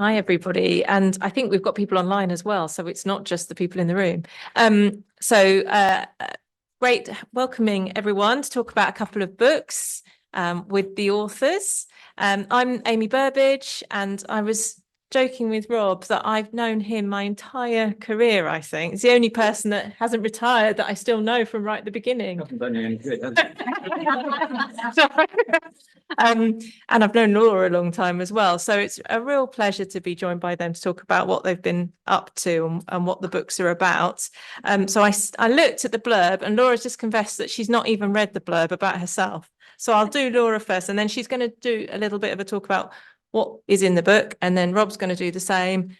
Hi, everybody. And I think we've got people online as well, so it's not just the people in the room. Great welcoming everyone to talk about a couple of books with the authors. I'm Amy Burbidge, and I was joking with Rob that I've known him my entire career, I think. It's the only person that hasn't retired that I still know from right at the beginning. And I've known Laura a long time as well. So it's a real pleasure to be joined by them to talk about what they've been up to and what the books are about. So I looked at the blurb, and Laura's just confessed that she's not even read the blurb about herself. So I'll do Laura first, and then she's going to do a little bit of a talk about what is in the book, and then Rob's going to do the same.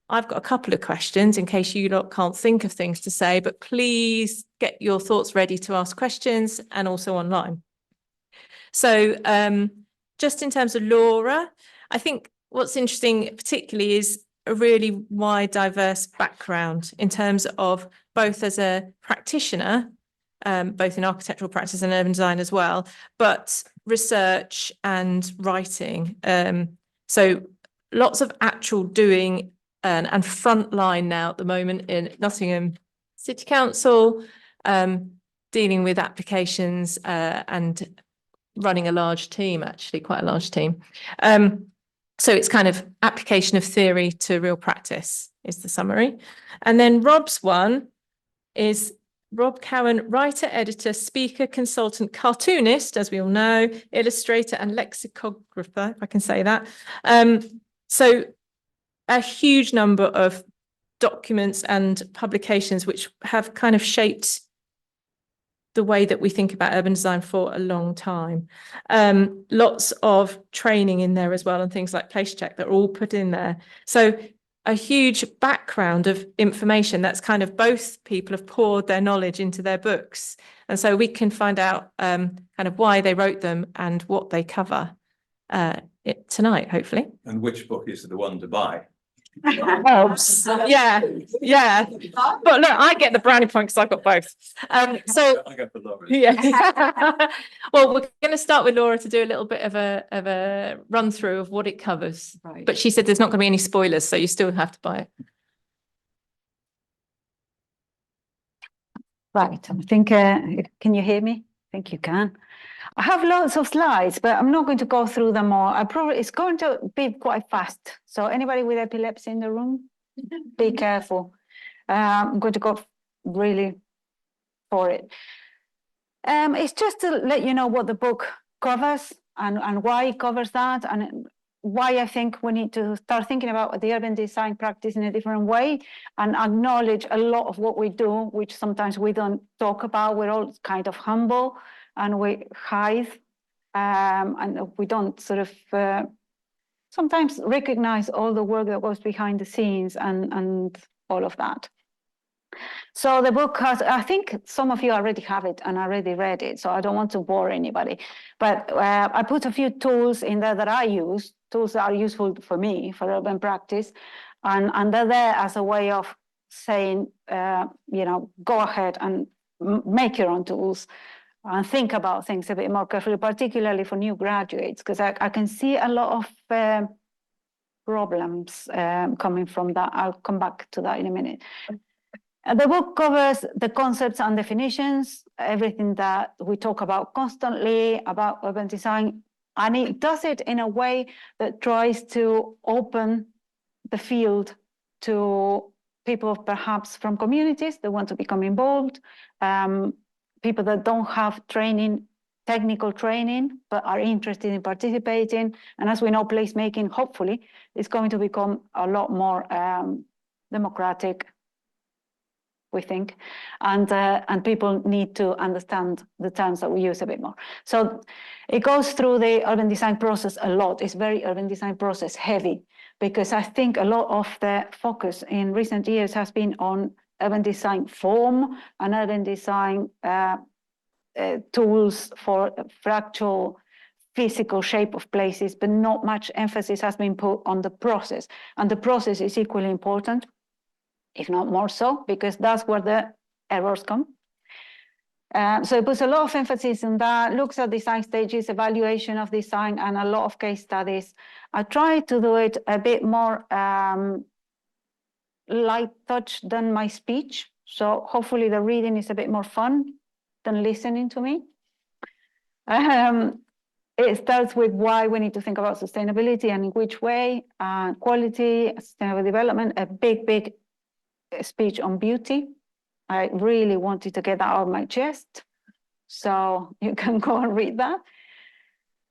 I've got a couple of questions in case you lot can't think of things to say, but please get your thoughts ready to ask questions, and also online. So just in terms of Laura, I think what's interesting particularly is a really wide, diverse background in terms of both as a practitioner, both in architectural practice and urban design as well, but research and writing. So lots of actual doing and frontline now at the moment in Nottingham City Council, dealing with applications and running a large team, actually quite a large team. So it's kind of application of theory to real practice is the summary. And then Rob's one is Rob Cowan, writer, editor, speaker, consultant, cartoonist, as we all know, illustrator and lexicographer, if I can say that. So a huge number of documents and publications which have kind of shaped the way that we think about urban design for a long time. Lots of training in there as well, and things like place check that are all put in there. So a huge background of information that's kind of both people have poured their knowledge into their books. And so we can find out kind of why they wrote them and what they cover tonight, hopefully. And which book is the one to buy? Yeah. But look, I get the brownie point because I've got both. So I go for Laura. Yeah. Well, we're going to start with Laura to do a little bit of a run through of what it covers. Right. But she said there's not going to be any spoilers, so you still have to buy it. Right. I think, can you hear me? I think you can. I have lots of slides, but I'm not going to go through them all. It's going to be quite fast. So anybody with epilepsy in the room, be careful. I'm going to go really for it. It's just to let you know what the book covers and why it covers that, and why I think we need to start thinking about the urban design practice in a different way and acknowledge a lot of what we do, which sometimes we don't talk about. We're all kind of humble and we hide, and we don't sort of sometimes recognize all the work that goes behind the scenes and all of that. So the book has, I think some of you already have it and already read it, so I don't want to bore anybody. But I put a few tools in there that I use, tools that are useful for me, for urban practice. And they're there as a way of saying, you know, go ahead and make your own tools and think about things a bit more carefully, particularly for new graduates, because I can see a lot of problems coming from that. I'll come back to that in a minute. The book covers the concepts and definitions, everything that we talk about constantly about urban design, and it does it in a way that tries to open the field to people perhaps from communities that want to become involved, people that don't have training, technical training, but are interested in participating. And as we know, placemaking, hopefully, is going to become a lot more democratic, we think, and people need to understand the terms that we use a bit more. So it goes through the urban design process a lot. It's very urban design process heavy, because I think a lot of the focus in recent years has been on urban design form and urban design tools for actual physical shape of places, but not much emphasis has been put on the process. And the process is equally important, if not more so, because that's where the errors come. So it puts a lot of emphasis on that, looks at design stages, evaluation of design, and a lot of case studies. I try to do it a bit more light touch than my speech. So hopefully the reading is a bit more fun than listening to me. It starts with why we need to think about sustainability and in which way, quality, sustainable development, a big speech on beauty. I really wanted to get that out of my chest. So you can go and read that.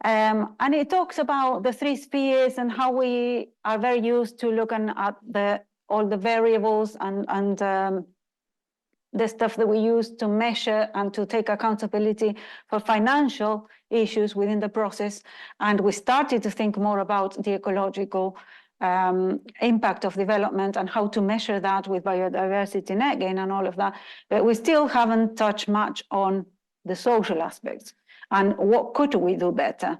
And it talks about the 3 spheres and how we are very used to looking at all the variables and the stuff that we use to measure and to take accountability for financial issues within the process. And we started to think more about the ecological impact of development and how to measure that with biodiversity net gain and all of that. But we still haven't touched much on the social aspects and what could we do better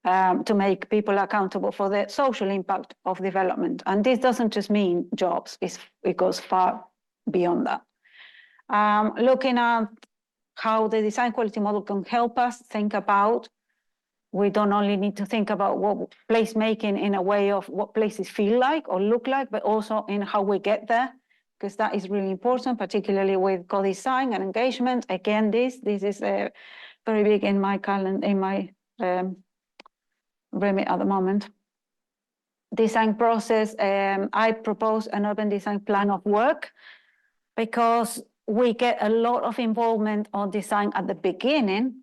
to make people accountable for the social impact of development. And this doesn't just mean jobs, it goes far beyond that. Looking at how the design quality model can help us think about, we don't only need to think about what placemaking in a way of what places feel like or look like, but also in how we get there, because that is really important, particularly with co-design and engagement. Again, this is very big in my calendar, in my remit at the moment. Design process, I propose an urban design plan of work because we get a lot of involvement on design at the beginning,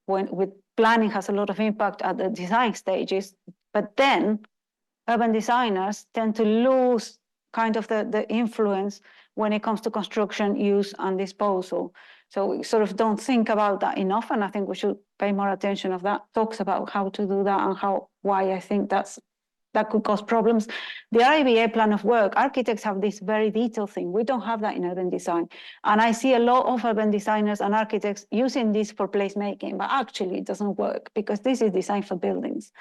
when with planning has a lot of impact at the design stages, but then urban designers tend to lose kind of the influence when it comes to construction, use and disposal. So we sort of don't think about that enough, and I think we should pay more attention of that, talks about how to do that and why I think that could cause problems. The RIBA plan of work, architects have this very detailed thing. We don't have that in urban design. And I see a lot of urban designers and architects using this for placemaking, but actually it doesn't work because this is designed for buildings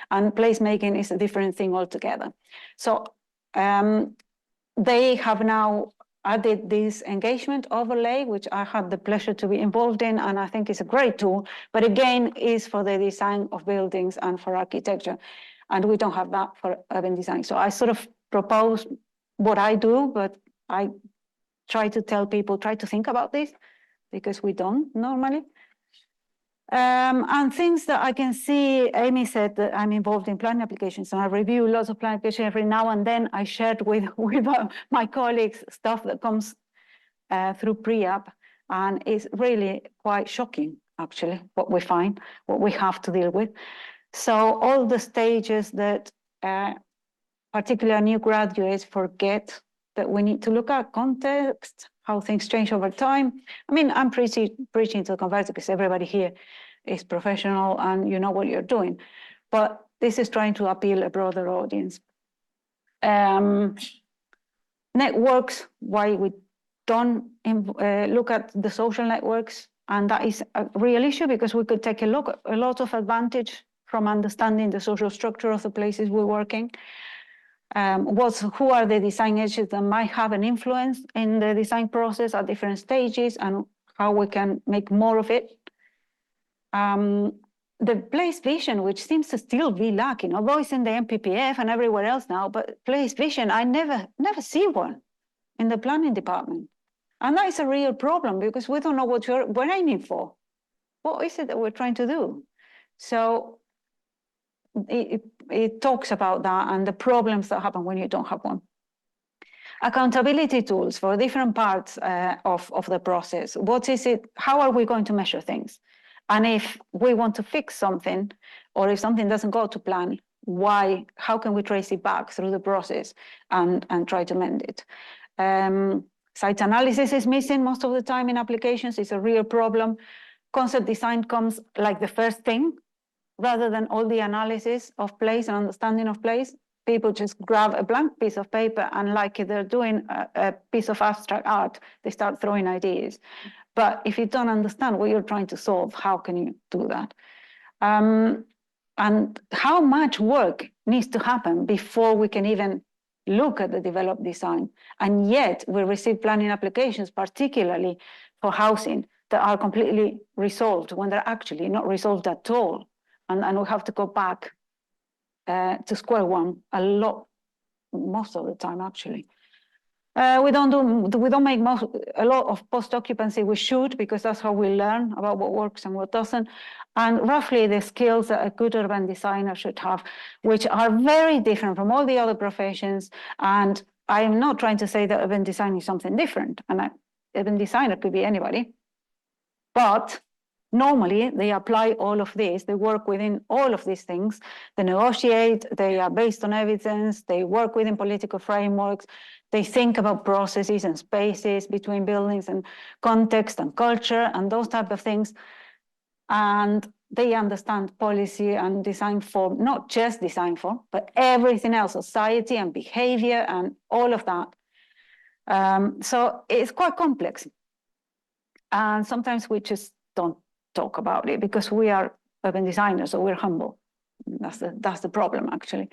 and placemaking is a different thing altogether. So they have now added this engagement overlay, which I had the pleasure to be involved in, and I think is a great tool, but again, is for the design of buildings and for architecture. And we don't have that for urban design. So I sort of propose what I do, but I try to tell people, try to think about this, because we don't normally. And things that I can see, Amy said that I'm involved in planning applications, and I review lots of planning applications every now and then. I shared with my colleagues stuff that comes through pre-app, and it's really quite shocking, actually, what we find, what we have to deal with. So all the stages that particularly new graduates forget that we need to look at context, how things change over time. I mean, I'm preaching to the converted because everybody here is professional and you know what you're doing. But this is trying to appeal a broader audience. Networks, why we don't look at the social networks, and that is a real issue because we could take a lot of advantage from understanding the social structure of the places we're working. Who are the design edges that might have an influence in the design process at different stages and how we can make more of it. The place vision, which seems to still be lacking, although it's in the MPPF and everywhere else now, but place vision, I never see one in the planning department. And that is a real problem because we don't know what we're aiming for. What is it that we're trying to do? So it talks about that and the problems that happen when you don't have one. Accountability tools for different parts of the process. What is it? How are we going to measure things? And if we want to fix something, or if something doesn't go to plan, why? How can we trace it back through the process and try to mend it? Site analysis is missing most of the time in applications. It's a real problem. Concept design comes like the first thing, rather than all the analysis of place and understanding of place. People just grab a blank piece of paper and like they're doing a piece of abstract art, they start throwing ideas. But if you don't understand what you're trying to solve, how can you do that? And how much work needs to happen before we can even look at the developed design? And yet we receive planning applications, particularly for housing, that are completely resolved when they're actually not resolved at all. And we have to go back to square one most of the time, actually. We don't make a lot of post-occupancy. We should, because that's how we learn about what works and what doesn't. And roughly the skills that a good urban designer should have, which are very different from all the other professions. And I am not trying to say that urban design is something different. And urban designer could be anybody. But normally they apply all of this. They work within all of these things. They negotiate. They are based on evidence. They work within political frameworks. They think about processes and spaces between buildings and context and culture and those type of things. And they understand policy and design form, not just design form, but everything else, society and behavior and all of that. So it's quite complex. And sometimes we just don't talk about it because we are urban designers, so we're humble. That's the problem, actually.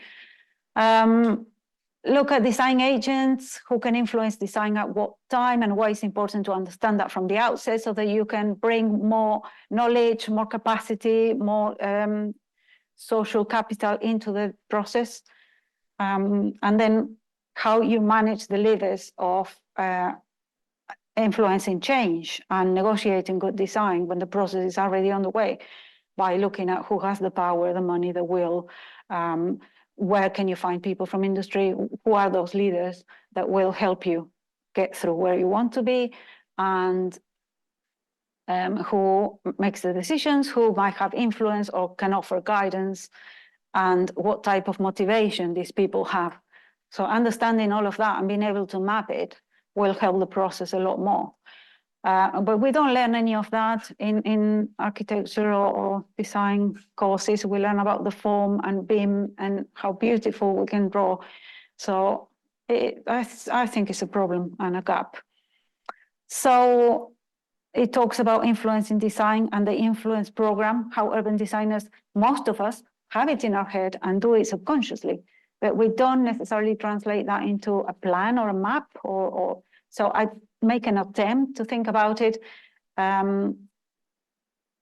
Look at design agents who can influence design at what time and why it's important to understand that from the outset so that you can bring more knowledge, more capacity, more social capital into the process. And then how you manage the levers of influencing change and negotiating good design when the process is already on the way by looking at who has the power, the money, the will, where can you find people from industry, who are those leaders that will help you get through where you want to be, and who makes the decisions, who might have influence or can offer guidance, and what type of motivation these people have. So understanding all of that and being able to map it will help the process a lot more. But we don't learn any of that in architecture or design courses. We learn about the form and beam and how beautiful we can draw. So I think it's a problem and a gap. So it talks about influence in design and the influence program, how urban designers, most of us, have it in our head and do it subconsciously, but we don't necessarily translate that into a plan or a map or so I make an attempt to think about it, a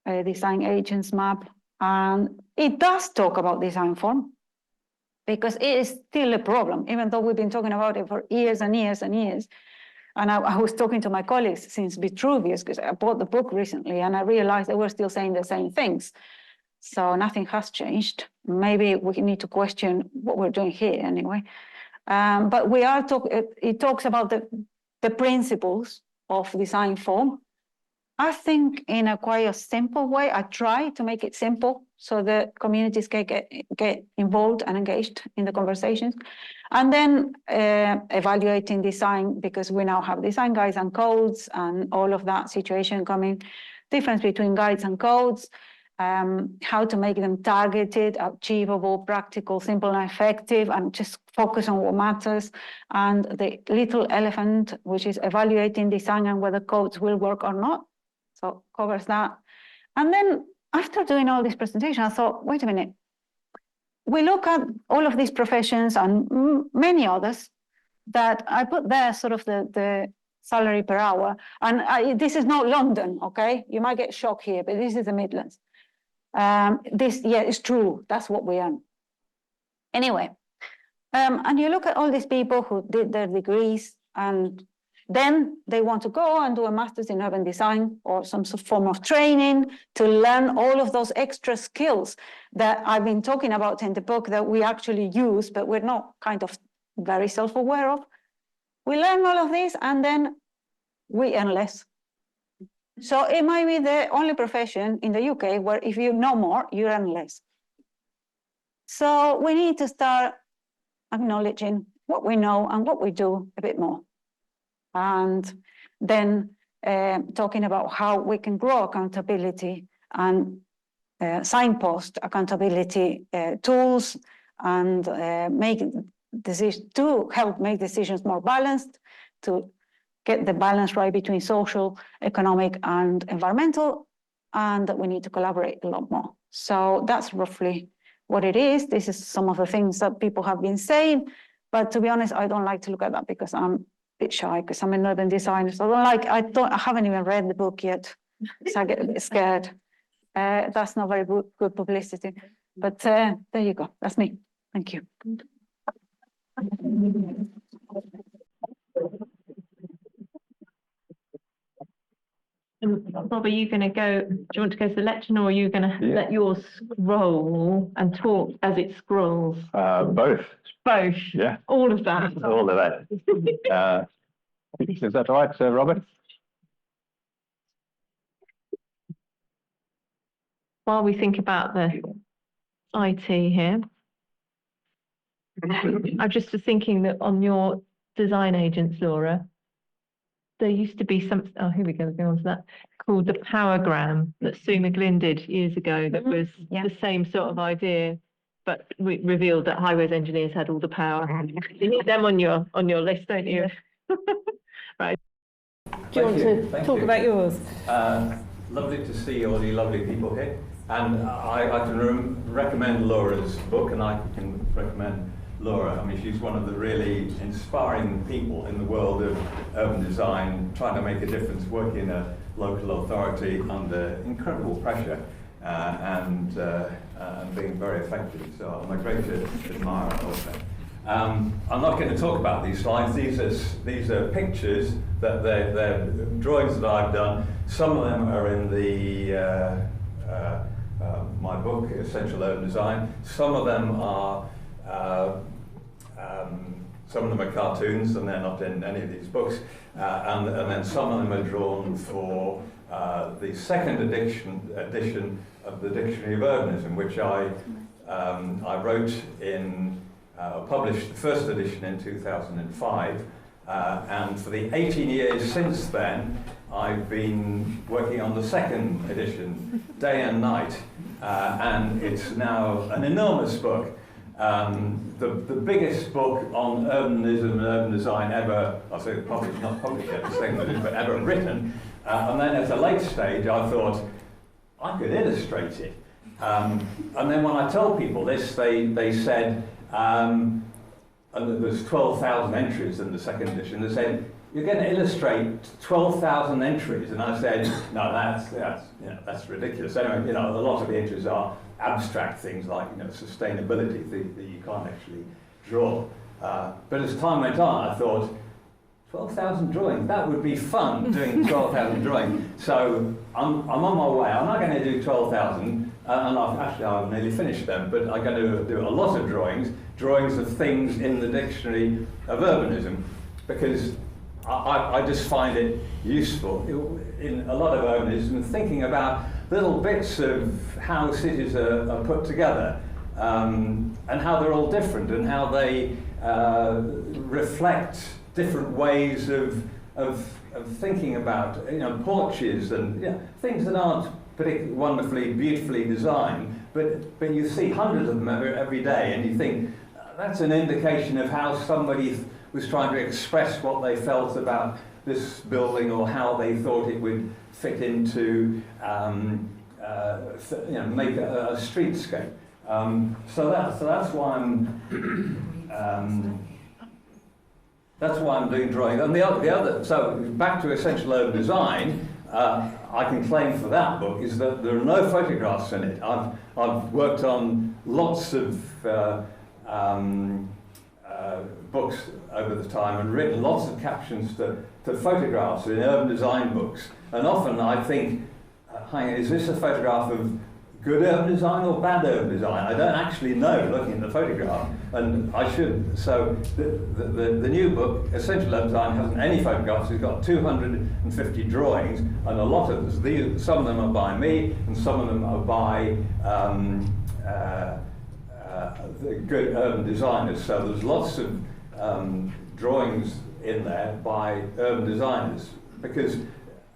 design agents map, and it does talk about design form because it is still a problem, even though we've been talking about it for years and years and years. And I was talking to my colleagues since Vitruvius, because I bought the book recently and I realized they were still saying the same things. So nothing has changed. Maybe we need to question what we're doing here anyway. But we are it talks about the principles of design form. I think in a quite a simple way. I try to make it simple so the communities can get involved and engaged in the conversations. And then evaluating design, because we now have design guides and codes and all of that situation coming, difference between guides and codes, how to make them targeted, achievable, practical, simple and effective, and just focus on what matters. And the little elephant, which is evaluating design and whether codes will work or not. So covers that. And then after doing all this presentation, I thought, wait a minute. We look at all of these professions and many others that I put there sort of the salary per hour. And this is not London, okay? You might get shocked here, but this is the Midlands. This, yeah, it's true. That's what we earn. Anyway, and you look at all these people who did their degrees and then they want to go and do a master's in urban design or some form of training to learn all of those extra skills that I've been talking about in the book that we actually use, but we're not kind of very self-aware of. We learn all of this and then we earn less. So it might be the only profession in the UK where if you know more, you earn less. So we need to start acknowledging what we know and what we do a bit more. And then talking about how we can grow accountability and signpost accountability tools and make decisions to help make decisions more balanced, to get the balance right between social, economic, and environmental, and that we need to collaborate a lot more. So that's roughly what it is. This is some of the things that people have been saying, but to be honest, I don't like to look at that because I'm a bit shy because I'm an urban designer. So I haven't even read the book yet. So I get a bit scared. That's not very good publicity. But there you go. That's me. Thank you. Rob, are you going to go? Do you want to go to the lectern, or are you going to let yours scroll and talk as it scrolls? Both. Both. Yeah. All of that. All of that. Is that all right, Robert? While we think about the IT here, I'm just thinking that on your design agents, Laura, there used to be some, oh, here we go, we'll go on to that, called the Powergram that Sue McGlynn did years ago that was the same sort of idea, but we revealed that highways engineers had all the power. You need them on your list, don't you? Right. Do you want to talk about yours? Lovely to see all you lovely people here. And I can recommend Laura's book, and I can recommend Laura. I mean, she's one of the really inspiring people in the world of urban design, trying to make a difference, working in a local authority under incredible pressure and being very effective. So I'm a great admirer of her. I'm not going to talk about these slides. These are pictures that they're drawings that I've done. Some of them are in the my book, Essential Urban Design. Some of them are cartoons, and they're not in any of these books. And then some of them are drawn for the second edition of the Dictionary of Urbanism, which I wrote in, published the first edition in 2005. And for the 18 years since then, I've been working on the second edition, day and night, and it's now an enormous book. The biggest book on urbanism and urban design ever, I'll say probably not published yet, the second edition, but ever written. And then at a late stage, I thought I could illustrate it. And then when I told people this, they said, and there's 12,000 entries in the second edition, they said, you're going to illustrate 12,000 entries, and I said, no, that's ridiculous. Anyway, a lot of the entries are abstract things like sustainability that you can't actually draw. But as time went on, I thought 12,000 drawings, that would be fun doing 12,000 drawings. So I'm on my way. I'm not going to do 12,000, and I've nearly finished them. But I'm going to do a lot of drawings of things in the Dictionary of Urbanism, because I just find it useful in a lot of urbanism, thinking about little bits of how cities are put together, and how they're all different, and how they reflect different ways of thinking about porches and things that aren't particularly wonderfully, beautifully designed, but you see hundreds of them every day, and you think that's an indication of how somebody was trying to express what they felt about this building, or how they thought it would fit into make a streetscape. So that's why I'm doing drawing. And the other, so back to Essential Urban Design, I can claim for that book is that there are no photographs in it. I've worked on lots of books over the time and written lots of captions to photographs in urban design books. And often I think, hang on, is this a photograph of good urban design or bad urban design? I don't actually know looking at the photograph, and I should. So the new book, Essential Urban Design, hasn't any photographs. It's got 250 drawings, and a lot of these, some of them are by me, and some of them are by the good urban designers. So there's lots of drawings in there by urban designers, because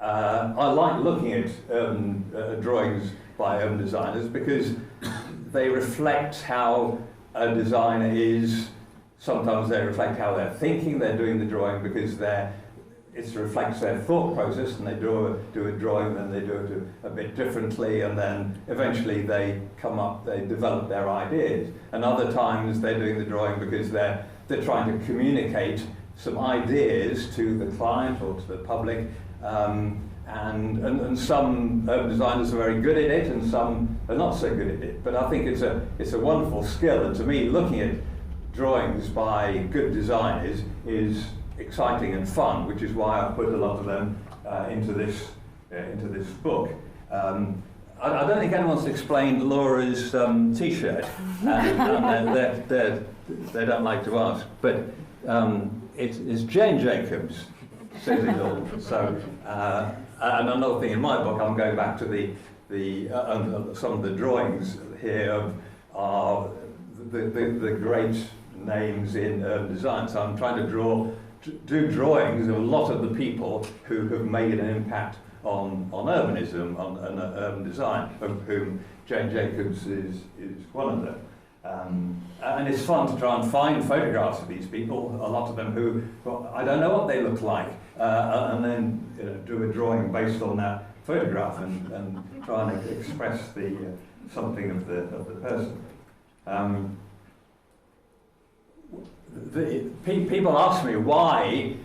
I like looking at urban drawings by urban designers, because they reflect how a designer is. Sometimes they reflect how they're thinking, they're doing the drawing, because it reflects their thought process, and they do a drawing, and they do it a bit differently, and then eventually they develop their ideas. And other times they're doing the drawing because they're trying to communicate some ideas to the client or to the public, and some urban designers are very good at it, and some are not so good at it. But I think it's a wonderful skill, and to me, looking at drawings by good designers is exciting and fun, which is why I put a lot of them into this book. I don't think anyone's explained Laura's T-shirt, and they don't like to ask, but it's Jane Jacobs, says it all. So, and another thing in my book, I'm going back to some of the drawings here are the great names in urban design. So I'm trying to do drawings of a lot of the people who have made an impact on urbanism, on urban design, of whom Jane Jacobs is one of them. And it's fun to try and find photographs of these people, a lot of them who, well, I don't know what they look like, and then do a drawing based on that photograph and try and express something of the person. People ask me why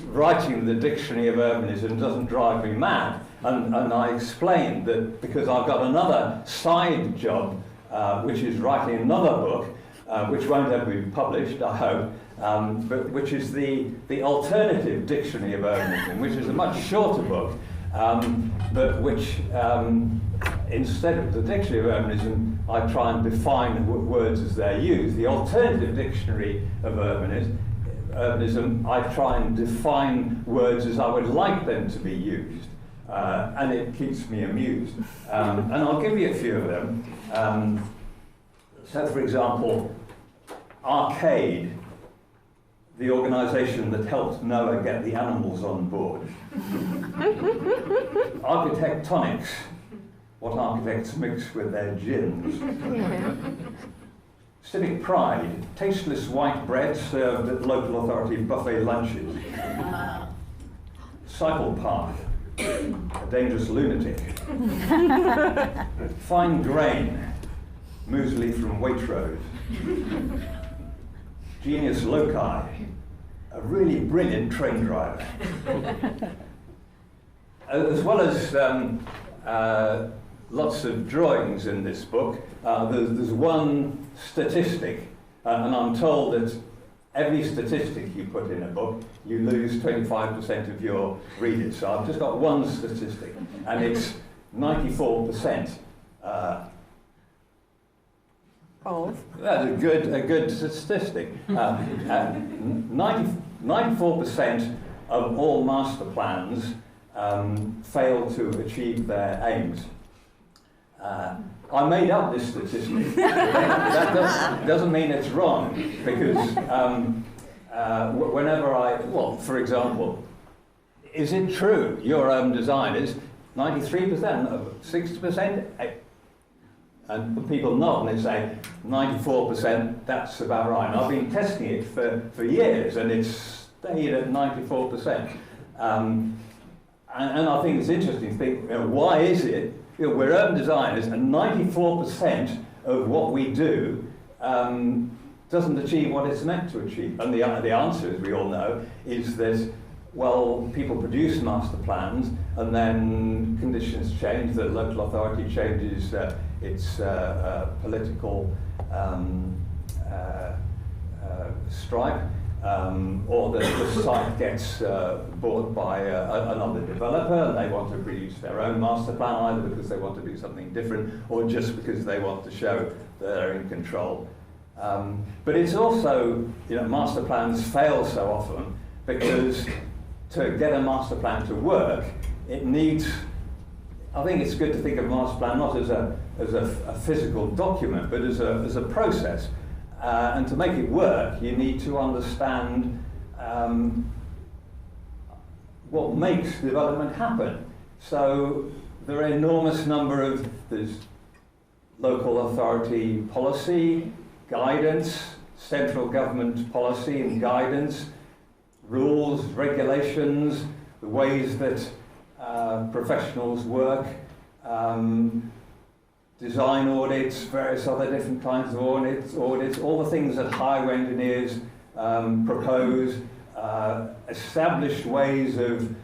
writing the Dictionary of Urbanism doesn't drive me mad, and I explained that because I've got another side job, which is writing another book, which won't ever be published, I hope, but which is the alternative Dictionary of Urbanism, which is a much shorter book, but which instead of the Dictionary of Urbanism, I try and define words as they're used. The alternative Dictionary of Urbanism, I try and define words as I would like them to be used, and it keeps me amused. And I'll give you a few of them. So, for example, Arcade, the organisation that helped Noah get the animals on board. Architectonics, what architects mix with their gins. Civic pride, tasteless white bread served at local authority buffet lunches. Cycle path, a dangerous lunatic. Fine grain, muesli from Waitrose. Genius loci, a really brilliant train driver. As well as lots of drawings in this book, there's one statistic, and I'm told that every statistic you put in a book, you lose 25% of your readers. So I've just got one statistic, and it's 94%. That's a good statistic. 94% of all master plans fail to achieve their aims. I made up this statistic. That doesn't mean it's wrong, because whenever for example, is it true your designers, 93%, 60%? And people nod and they say 94%, that's about right. And I've been testing it for years, and it's stayed at 94%. And I think it's interesting to think, why is it? We're urban designers, and 94% of what we do doesn't achieve what it's meant to achieve. And the answer, as we all know, is that, well, people produce master plans, and then conditions change, the local authority changes its political stripe, or the site gets bought by another developer, and they want to produce their own master plan, either because they want to do something different, or just because they want to show that they're in control. But it's also, master plans fail so often because to get a master plan to work, it needs, I think it's good to think of a master plan not as a physical document, but as a process. And to make it work, you need to understand what makes development happen. So there are an enormous number of, there's local authority policy, guidance, central government policy and guidance, rules, regulations, the ways that professionals work, design audits, various other different kinds of audits, all the things that highway engineers propose, established ways of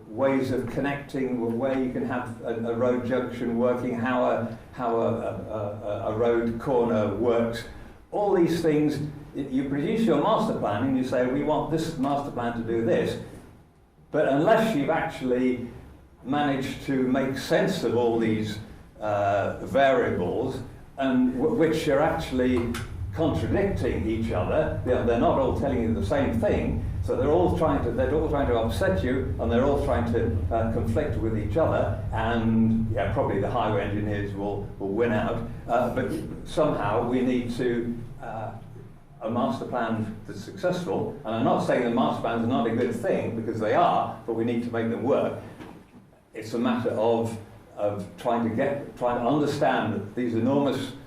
ways of connecting, where you can have a road junction working, how a road corner works. All these things, you produce your master plan and you say, we want this master plan to do this, but unless you've actually managed to make sense of all these variables, and which are actually contradicting each other, they're not all telling you the same thing, so they're all trying to upset you, and they're all trying to conflict with each other, and probably the highway engineers will win out, but somehow we need to a master plan that's successful, and I'm not saying the master plans are not a good thing, because they are, but we need to make them work. It's a matter of trying to understand these enormously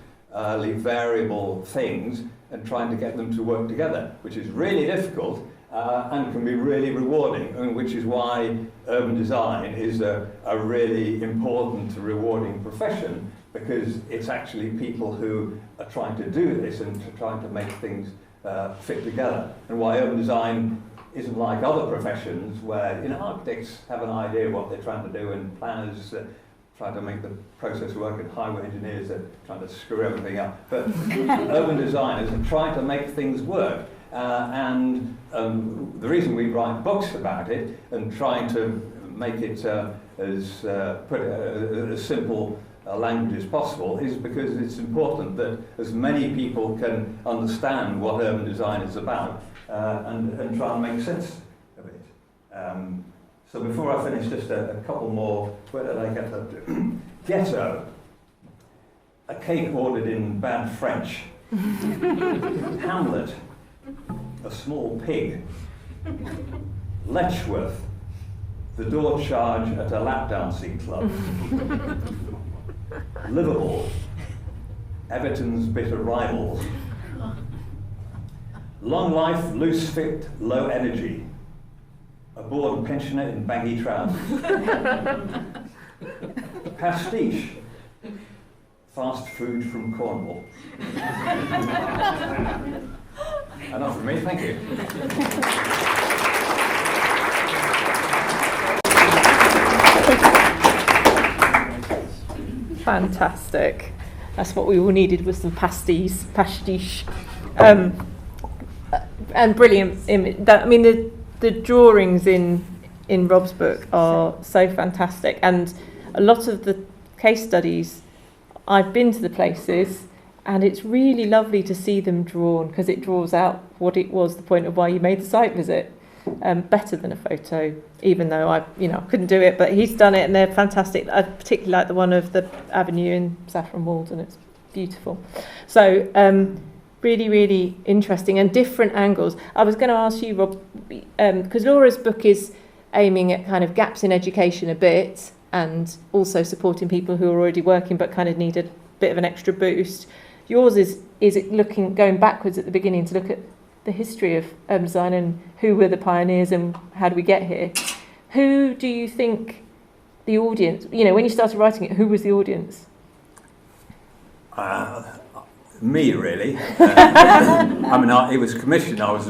variable things and trying to get them to work together, which is really difficult and can be really rewarding, and which is why urban design is a really important, rewarding profession, because it's actually people who are trying to do this and trying to make things fit together, and why urban design isn't like other professions where architects have an idea what they're trying to do, and planners try to make the process work, and highway engineers are trying to screw everything up. But urban designers are trying to make things work, and the reason we write books about it and trying to make it as simple language as possible is because it's important that as many people can understand what urban design is about and try and make sense of it. So before I finish, just a couple more. Where did I get up to? Ghetto. A cake ordered in bad French. Hamlet. A small pig. Letchworth. The door charge at a lap dancing club. Liverpool. Everton's bitter rivals. Long life, loose fit, low energy. A bored pensioner in baggy trousers. Pastiche. Fast food from Cornwall. Enough from me, thank you. Fantastic. That's what we all needed, was some pastiche. And brilliant image. I mean, the drawings in Rob's book are so fantastic, and a lot of the case studies, I've been to the places, and it's really lovely to see them drawn, because it draws out what it was, the point of why you made the site visit, better than a photo, even though I couldn't do it, but he's done it, and they're fantastic. I particularly like the one of the avenue in Saffron Walden, it's beautiful. So really, really interesting and different angles. I was going to ask you, Rob, because Laura's book is aiming at kind of gaps in education a bit, and also supporting people who are already working but kind of need a bit of an extra boost. Yours is it going backwards at the beginning to look at the history of urban design and who were the pioneers and how do we get here? Who do you think the audience, when you started writing it, who was the audience? Me, really. It was commissioned. I was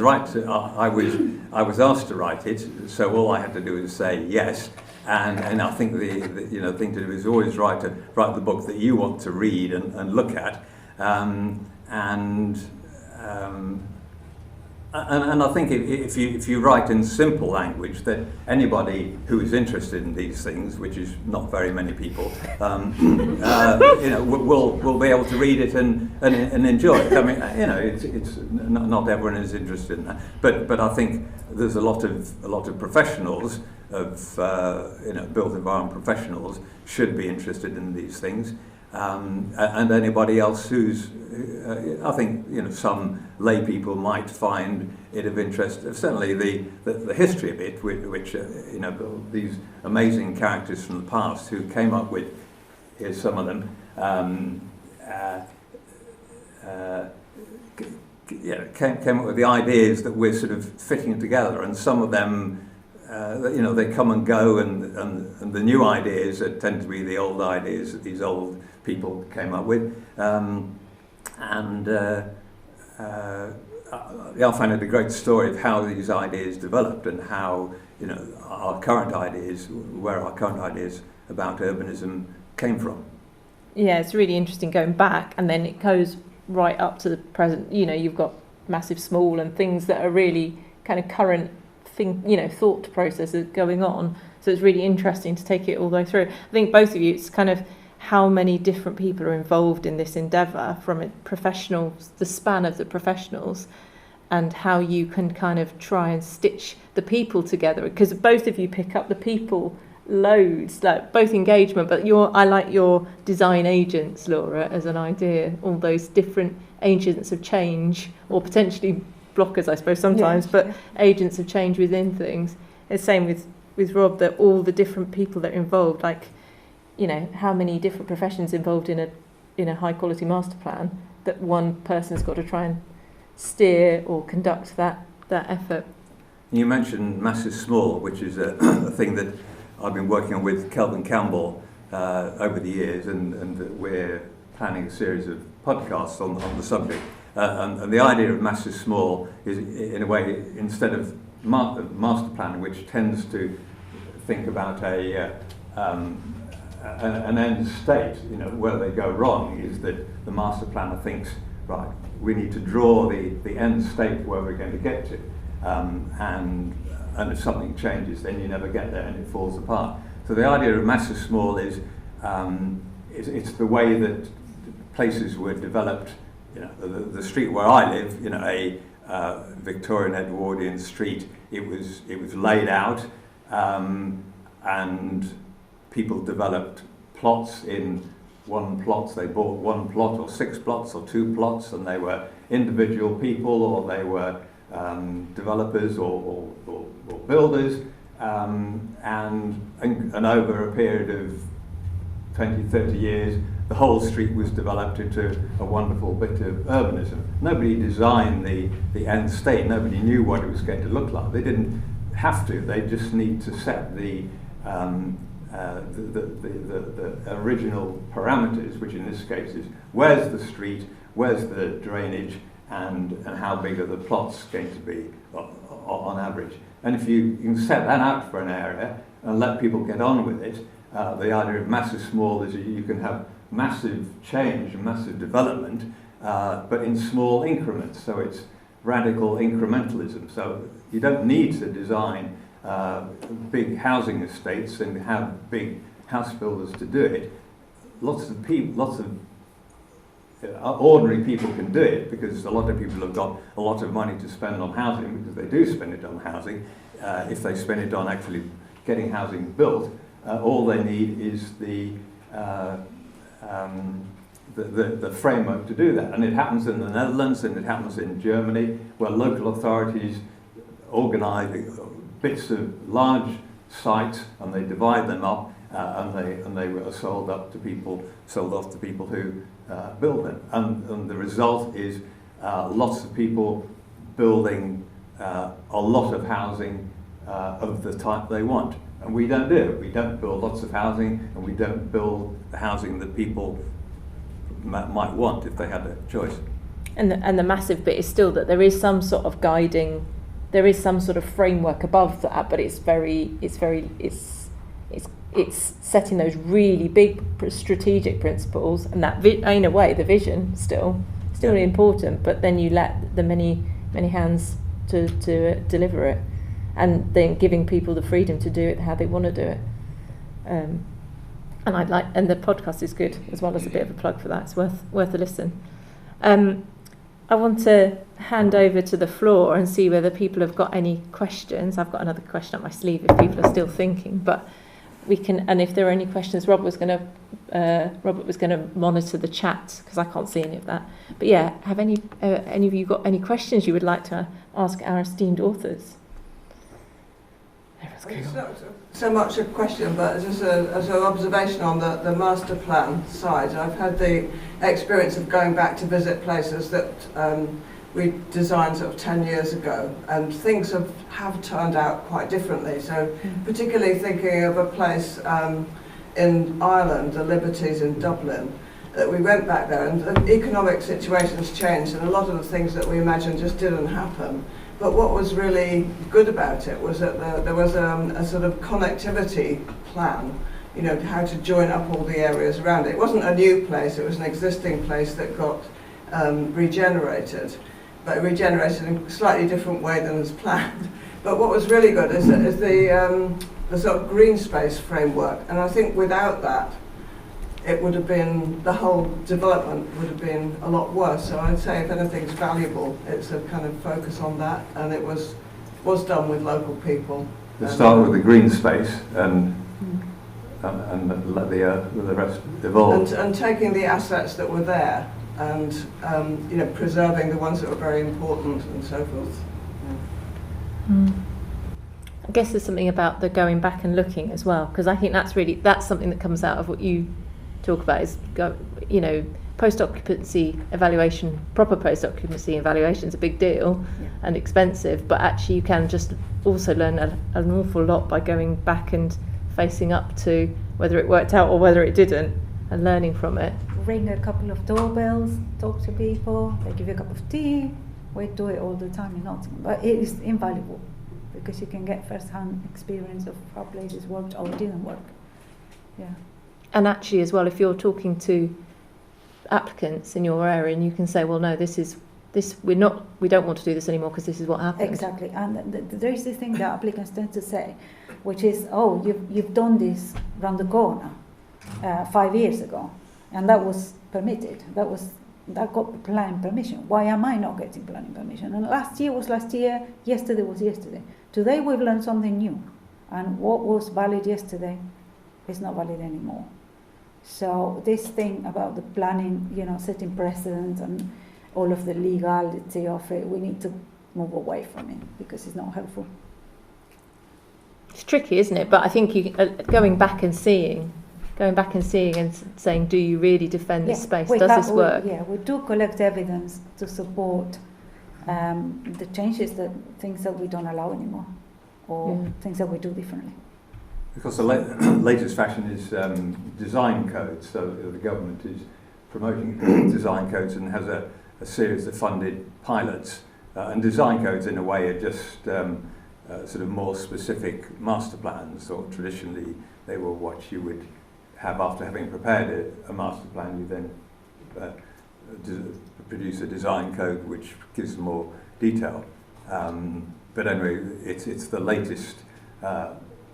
asked to write it, so all I had to do was say yes. And I think the thing to do is always write the book that you want to read and look at. And I think if you write in simple language, that anybody who is interested in these things, which is not very many people, will be able to read it and enjoy it. I mean, it's not everyone is interested in that, but I think there's a lot of professionals of built environment professionals should be interested in these things. And anybody else who's, I think, some lay people might find it of interest. Certainly the history of it, which these amazing characters from the past who came up with, here's some of them, came up with the ideas that we're sort of fitting together, and some of them, they come and go, and the new ideas tend to be the old ideas that these old people came up with, I find it a great story of how these ideas developed and how you know, our current ideas, where our current ideas about urbanism came from. Yeah, it's really interesting going back, and then it goes right up to the present. You know, you've got massive, small, and things that are really kind of current thought processes going on. So it's really interesting to take it all the way through. I think both of you, it's kind of how many different people are involved in this endeavour, from the span of the professionals, and how you can kind of try and stitch the people together, because both of you pick up the people loads, like both engagement, but I like your design agents, Laura, as an idea, all those different agents of change, or potentially blockers, I suppose, sometimes, but agents of change within things. The same with Rob, that all the different people that are involved, like, you know, how many different professions involved in a high quality master plan, that one person's got to try and steer or conduct that effort. You mentioned massive small, which is a thing that I've been working on with Kelvin Campbell over the years, and we're planning a series of podcasts on the subject. And the idea of massive small is, in a way, instead of master planning, which tends to think about an end state, you know, where they go wrong, is that the master planner thinks, right, we need to draw the end state where we're going to get to, and if something changes, then you never get there and it falls apart. So the idea of massive small is it's the way that places were developed. You know, the street where I live, you know, a Victorian Edwardian street, it was laid out, and people developed plots in one plot. They bought one plot or 6 plots or 2 plots, and they were individual people, or they were developers or builders, and over a period of 20, 30 years, the whole street was developed into a wonderful bit of urbanism. Nobody designed the end state. Nobody knew what it was going to look like. They didn't have to. They just need to set the original parameters, which in this case is where's the street, where's the drainage, and how big are the plots going to be on average. And if you can set that out for an area and let people get on with it, the idea of massive small is you can have massive change and massive development, but in small increments. So it's radical incrementalism. So you don't need to design big housing estates and have big house builders to do it. Lots of ordinary people can do it, because a lot of people have got a lot of money to spend on housing, because they do spend it on housing. If they spend it on actually getting housing built, all they need is the framework to do that. And it happens in the Netherlands, and it happens in Germany, where local authorities organise bits of large sites, and they divide them up, and they are sold off to people who build them. And the result is lots of people building a lot of housing of the type they want. And we don't do it. We don't build lots of housing, and we don't build the housing that people might want if they had a choice. And the massive bit is still that there is some sort of guiding, there is some sort of framework above that, but it's setting those really big strategic principles, and that in a way the vision still really important, but then you let the many hands to deliver it, and then giving people the freedom to do it how they want to do it. And the podcast is good as well, as a bit of a plug for that. It's worth a listen. I want to hand over to the floor and see whether people have got any questions. I've got another question up my sleeve if people are still thinking, but we can. And if there are any questions, Robert was going to monitor the chat, because I can't see any of that. But yeah, have any of you got any questions you would like to ask our esteemed authors? It's not so much a question, but just as an observation on the master plan side. I've had the experience of going back to visit places that we designed sort of 10 years ago, and things have turned out quite differently. So particularly thinking of a place in Ireland, the Liberties in Dublin, that we went back there, and the economic situations changed, and a lot of the things that we imagined just didn't happen. But what was really good about it was that there was a sort of connectivity plan, you know, how to join up all the areas around it. It wasn't a new place, it was an existing place that got regenerated, but regenerated in a slightly different way than was planned. But what was really good is the sort of green space framework, and I think without that, it would have been, the whole development would have been a lot worse. So I'd say if anything's valuable, it's a kind of focus on that, and it was done with local people. Let's start with the green space and let the rest evolve. And taking the assets that were there and you know, preserving the ones that were very important and so forth. Yeah. I guess there's something about the going back and looking as well, because I think that's something that comes out of what you talk about is, you know, post-occupancy evaluation, proper post-occupancy evaluation is a big deal and expensive, but actually you can just also learn an awful lot by going back and facing up to whether it worked out or whether it didn't and learning from it. Ring a couple of doorbells, talk to people, they give you a cup of tea. We do it all the time in Nottingham, but it is invaluable because you can get first-hand experience of how places worked or didn't work. Yeah. And actually as well, if you're talking to applicants in your area and you can say, well, no, we don't want to do this anymore because this is what happened. Exactly, and there is this thing that applicants tend to say, which is, oh, you've done this round the corner 5 years ago, and that was permitted. That got planning permission. Why am I not getting planning permission? And last year was last year. Yesterday was yesterday. Today we've learned something new, and what was valid yesterday is not valid anymore. So this thing about the planning, you know, setting precedents and all of the legality of it, we need to move away from it because it's not helpful. It's tricky, isn't it? But I think going back and seeing and saying, do you really defend this space? Does this work? We do collect evidence to support the changes, things that we don't allow anymore, or things that we do differently. Because the latest fashion is design codes, so the government is promoting design codes and has a series of funded pilots. And design codes, in a way, are just sort of more specific master plans, or traditionally they were what you would have after having prepared a master plan. You then produce a design code which gives more detail. But anyway, it's the latest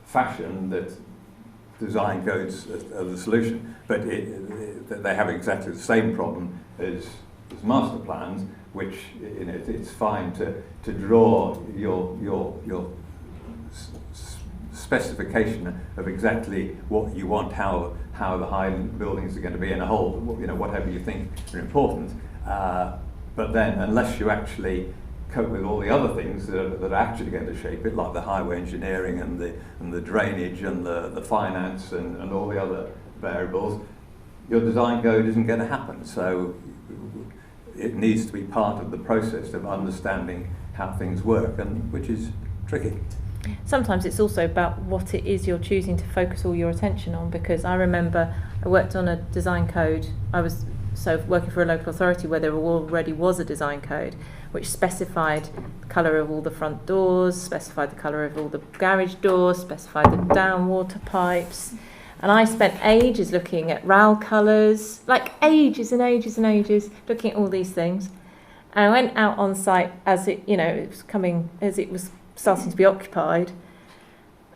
fashion that design codes are the solution, but they have exactly the same problem as master plans, which, you know, it's fine to draw your specification of exactly what you want, how the high buildings are going to be in a whole, you know, whatever you think are important, but then unless you actually cope with all the other things that are actually going to shape it, like the highway engineering and the drainage and the finance and all the other variables, your design code isn't going to happen. So it needs to be part of the process of understanding how things work, and which is tricky. Sometimes it's also about what it is you're choosing to focus all your attention on, because I remember I worked on a design code. I was working for a local authority where there already was a design code which specified the colour of all the front doors, specified the colour of all the garage doors, specified the down water pipes. And I spent ages looking at RAL colours, like ages and ages and ages, looking at all these things. And I went out on site as it was starting to be occupied.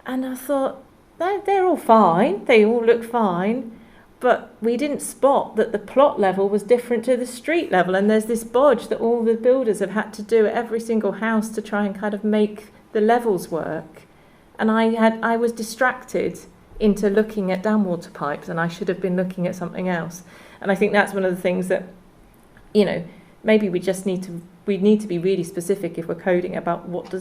And I thought, they're all fine, they all look fine. But we didn't spot that the plot level was different to the street level, and there's this bodge that all the builders have had to do at every single house to try and kind of make the levels work. And I was distracted into looking at downwater pipes, and I should have been looking at something else. And I think that's one of the things that, you know, maybe we need to be really specific if we're coding about what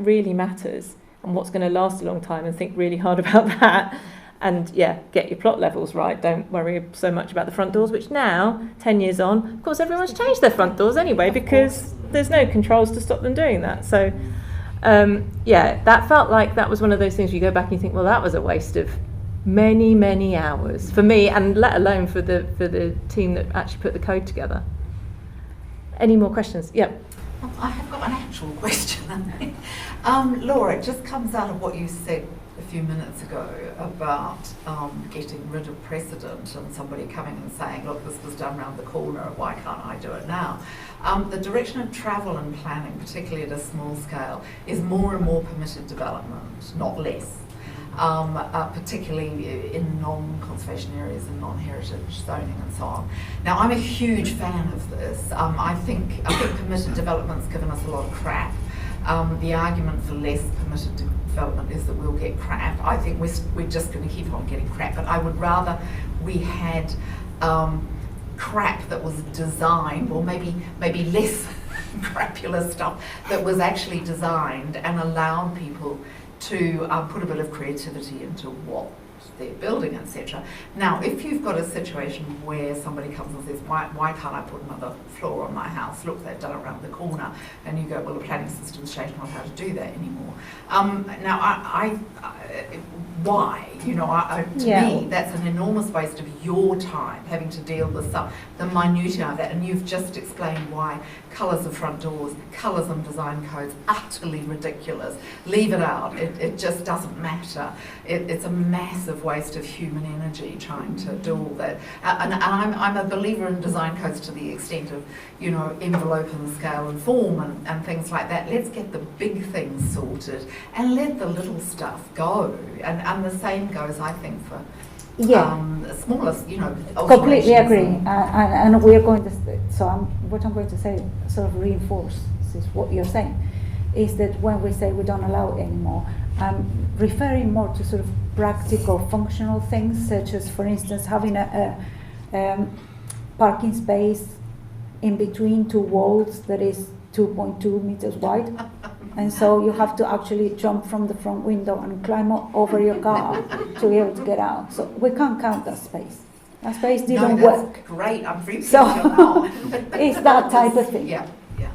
really matters and what's going to last a long time, and think really hard about that. And get your plot levels right. Don't worry so much about the front doors, which now, 10 years on, of course, everyone's changed their front doors anyway, because there's no controls to stop them doing that. So, that felt like that was one of those things where you go back and you think, well, that was a waste of many, many hours for me, and let alone for the team that actually put the code together. Any more questions? Yep. I have got an actual question. Laura, it just comes out of what you said a few minutes ago about getting rid of precedent and somebody coming and saying, look, this was done around the corner, why can't I do it now? The direction of travel and planning, particularly at a small scale, is more and more permitted development, not less. Particularly in non-conservation areas and non-heritage zoning and so on. Now, I'm a huge fan of this. I think permitted development's given us a lot of crap. The argument for less permitted development is that we'll get crap. I think we're just going to keep on getting crap, but I would rather we had crap that was designed, or maybe less crapulous stuff that was actually designed and allowed people to put a bit of creativity into what they're building, etc. Now, if you've got a situation where somebody comes and says, why can't I put another floor on my house? Look, they've done it around the corner. And you go, well, the planning system's changed, not how to do that anymore. Now, why? You know, to me, that's an enormous waste of your time, having to deal with the minutiae of that. And you've just explained why colours of front doors, colours on design codes, utterly ridiculous. Leave it out. It just doesn't matter. It's a massive waste of human energy trying to do all that. And I'm a believer in design codes to the extent of, you know, envelope and scale and form and things like that. Let's get the big things sorted and let the little stuff go. And the same goes, I think, for the smallest, you know. Completely agree. And we are going to, what I'm going to say sort of reinforces what you're saying, is that when we say we don't allow it anymore, I'm referring more to sort of practical, functional things, such as, for instance, having a parking space in between two walls that is 2.2 meters wide. And so you have to actually jump from the front window and climb over your car to be able to get out. So we can't count that space. That space didn't work. Great, I'm free. So it's that type of thing. Yeah,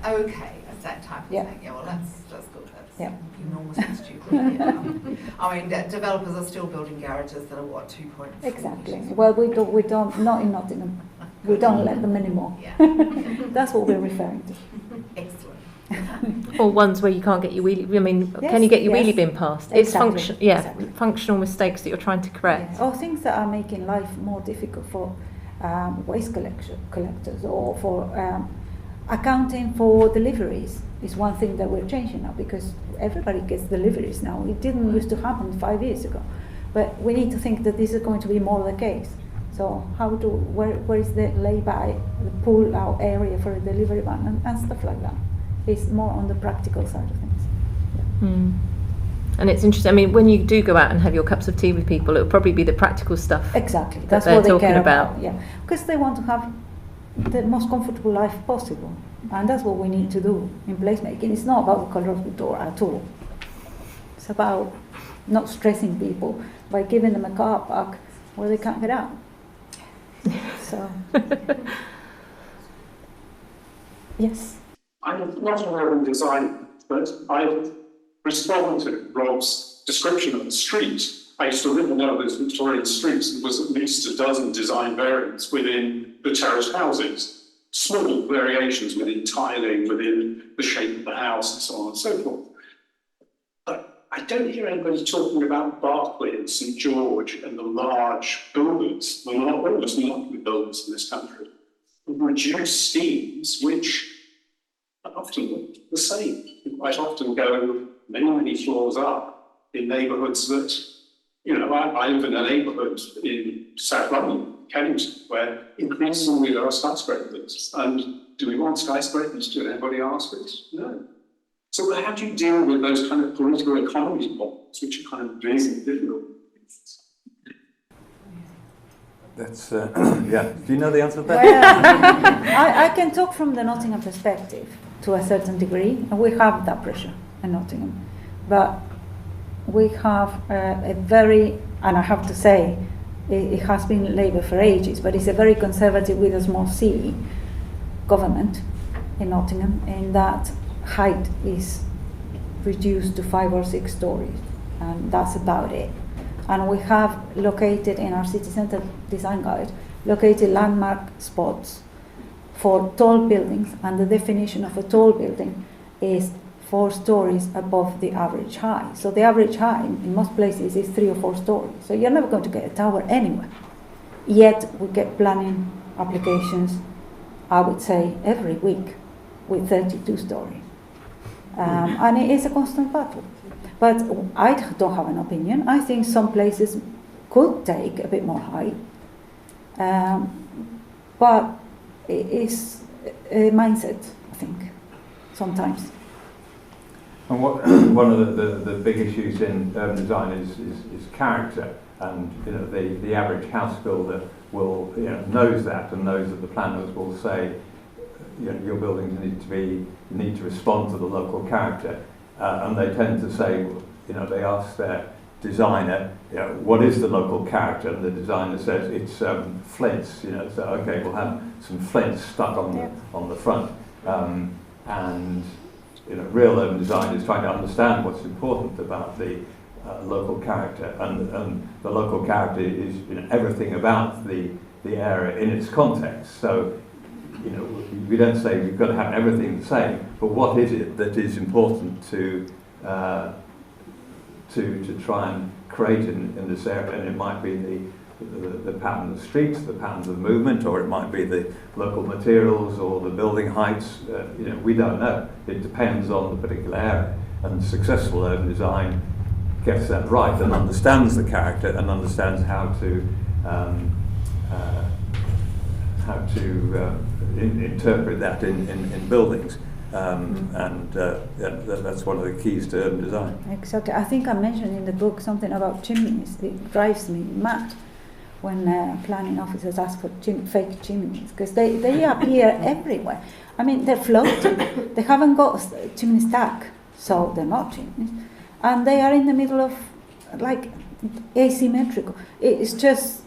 okay, it's that type of thing. Yeah, well, that's good. That's enormously stupid. I mean, developers are still building garages that are what, 2.4? Exactly. Well, we don't, not in Nottingham. We don't let them anymore. Yeah. That's what we're referring to. Excellent. Or ones where you can't get your wheelie. I mean, can you get your wheelie bin passed? It's Exactly. functional mistakes that you're trying to correct. Yes. Or things that are making life more difficult for waste collectors, or for accounting for deliveries is one thing that we're changing now, because everybody gets deliveries now. It didn't used to happen 5 years ago, but we need to think that this is going to be more the case. So where is the lay-by, the pull-out area for a delivery van and stuff like that? It's more on the practical side of things. And it's interesting. I mean, when you do go out and have your cups of tea with people, it'll probably be the practical stuff. Exactly. That's what what they they're talking care about. Yeah, because they want to have the most comfortable life possible, and that's what we need to do in placemaking. It's not about the colour of the door at all. It's about not stressing people by giving them a car park where they can't get out. So, yes. I'm not an urban designer, but I respond to Rob's description of the street. I used to live in one of those Victorian streets, and there was at least a dozen design variants within the terraced houses. Small variations within tiling, within the shape of the house, and so on and so forth. But I don't hear anybody talking about Berkeley and St George and the large builders, the almost monopoly builders in this country, who reduce schemes which are often the same. You quite often go many floors up in neighbourhoods that, you know, I live in a neighbourhood in South London, Kennington, where increasingly there are skyscrapers. And do we want skyscrapers? Did anybody ask it? No. So how do you deal with those kind of political economy problems, which are kind of really difficult? That's, yeah. Do you know the answer to that? Well, I can talk from the Nottingham perspective to a certain degree, and we have that pressure in Nottingham. But we have a very, and I have to say, it has been Labour for ages, but it's a very conservative with a small c government in Nottingham, in that height is reduced to 5 or 6 stories, and that's about it. And we have located in our city centre design guide, located landmark spots for tall buildings, and the definition of a tall building is 4 stories above the average height. So the average height in most places is 3 or 4 stories. So you're never going to get a tower anywhere. Yet we get planning applications, I would say, every week with 32 stories. And it is a constant battle. But I don't have an opinion. I think some places could take a bit more height. But it is a mindset, I think, sometimes. And one of the big issues in urban design is character, and the average house builder will knows that, and knows that the planners will say your buildings need to respond to the local character, and they tend to say they ask their designer what is the local character, and the designer says it's flints. So okay, we'll have some flints stuck on the front, and real urban design is trying to understand what's important about the local character, and the local character is everything about the area in its context. So we don't say we've got to have everything the same, but what is it that is important to try and create in this area? And it might be the pattern of streets, the patterns of movement, or it might be the local materials or the building heights. We don't know. It depends on the particular area. And successful urban design gets that right and understands the character and understands how to interpret that in buildings. That's one of the keys to urban design. Exactly. I think I mentioned in the book something about chimneys. It drives me mad when planning officers ask for fake chimneys, because they appear everywhere. I mean, they're floating. They haven't got a chimney stack, so they're not chimneys. And they are in the middle of, like, asymmetrical. It's just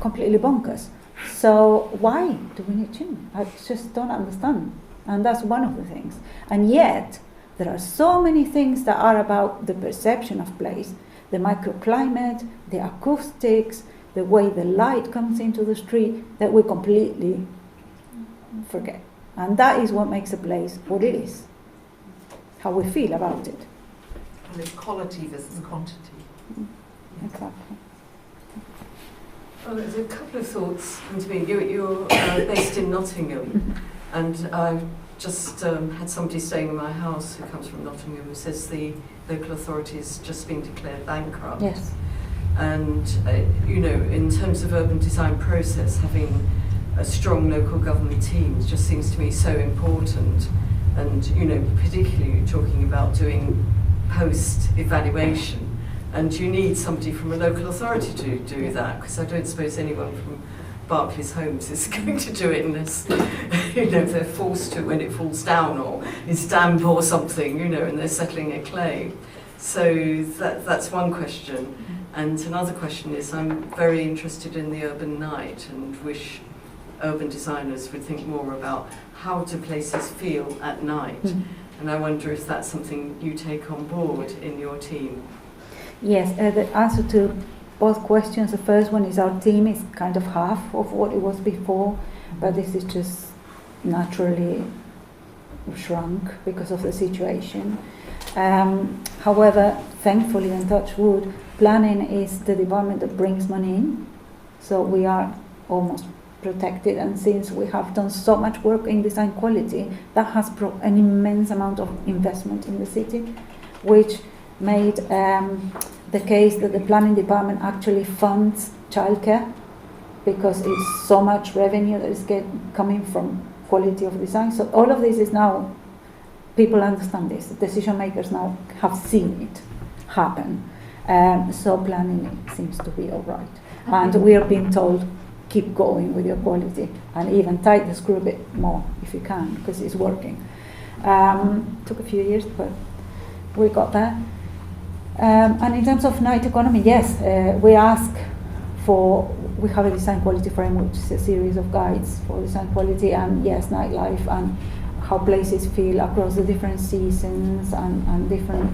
completely bonkers. So why do we need chimneys? I just don't understand. And that's one of the things. And yet, there are so many things that are about the perception of place, the microclimate, the acoustics, the way the light comes into the street, that we completely forget. And that is what makes a place what it is, how we feel about it. And it's quality versus quantity. Exactly. Well, there's a couple of thoughts come to me. You're based in Nottingham, and I've just had somebody staying in my house who comes from Nottingham who says the local authority has just been declared bankrupt. Yes. And, in terms of urban design process, having a strong local government team just seems to me so important. And, particularly talking about doing post-evaluation. And you need somebody from a local authority to do that, because I don't suppose anyone from Barclays Homes is going to do it unless, if they're forced to when it falls down or is damp or something, and they're settling a claim. So that's one question. And another question is, I'm very interested in the urban night and wish urban designers would think more about how do places feel at night. And I wonder if that's something you take on board in your team. Yes, the answer to both questions. The first one is our team is kind of half of what it was before, but this is just naturally shrunk because of the situation. However, thankfully, and touch wood, planning is the department that brings money in, so we are almost protected. And since we have done so much work in design quality, that has brought an immense amount of investment in the city, which made the case that the planning department actually funds childcare, because it's so much revenue that is coming from quality of design. So all of this is now, people understand this, decision makers now have seen it happen. So planning seems to be all right. And we are being told, keep going with your quality and even tighten the screw a bit more if you can, because it's working. Took a few years, but we got there. And in terms of night economy, yes, we have a design quality framework, which is a series of guides for design quality, and yes, nightlife and how places feel across the different seasons and different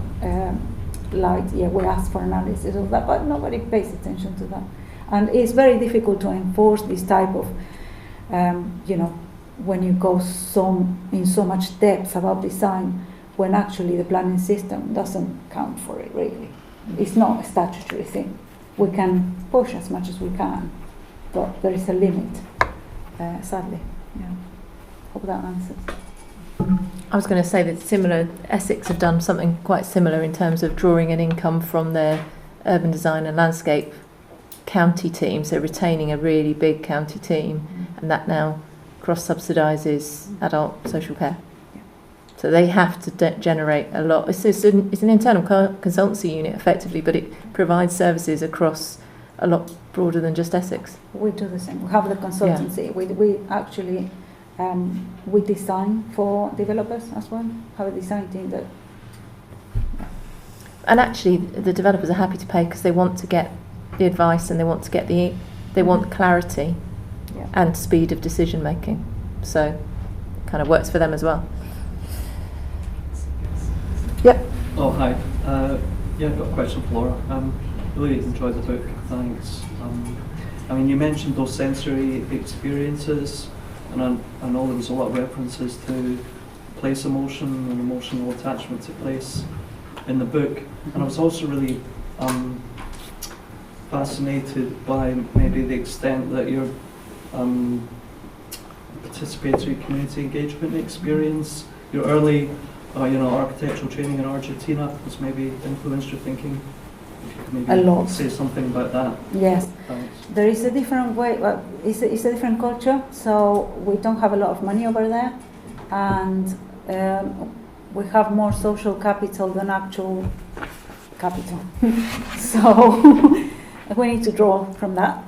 light. Yeah, we ask for analysis of that, but nobody pays attention to that. And it's very difficult to enforce this type of, when you go in so much depth about design, when actually the planning system doesn't count for it really. It's not a statutory thing. We can push as much as we can, but there is a limit, sadly. Yeah. Hope that answers. I was going to say that Essex have done something quite similar in terms of drawing an income from their urban design and landscape county team, so retaining a really big county team, and that now cross-subsidises adult social care. So they have to generate a lot. It's an internal consultancy unit effectively, but it provides services across a lot broader than just Essex. We do the same. We have the consultancy. Yeah. We actually we design for developers as well. Have a design team that. Yeah. And actually, the developers are happy to pay because they want to get the advice and they want to get they want clarity and speed of decision making. So, it kind of works for them as well. Yep. Oh, hi. Yeah, I've got a question for Laura. Really enjoyed the book, thanks. I mean, you mentioned those sensory experiences, and I know there was a lot of references to place emotion and emotional attachment to place in the book. And I was also really fascinated by maybe the extent that your participatory community engagement experience, your early architectural training in Argentina has maybe influenced your thinking. If you could maybe a lot. Say something about that. Yes. Thanks. There is a different way, it's a different culture, so we don't have a lot of money over there, and we have more social capital than actual capital. So we need to draw from that,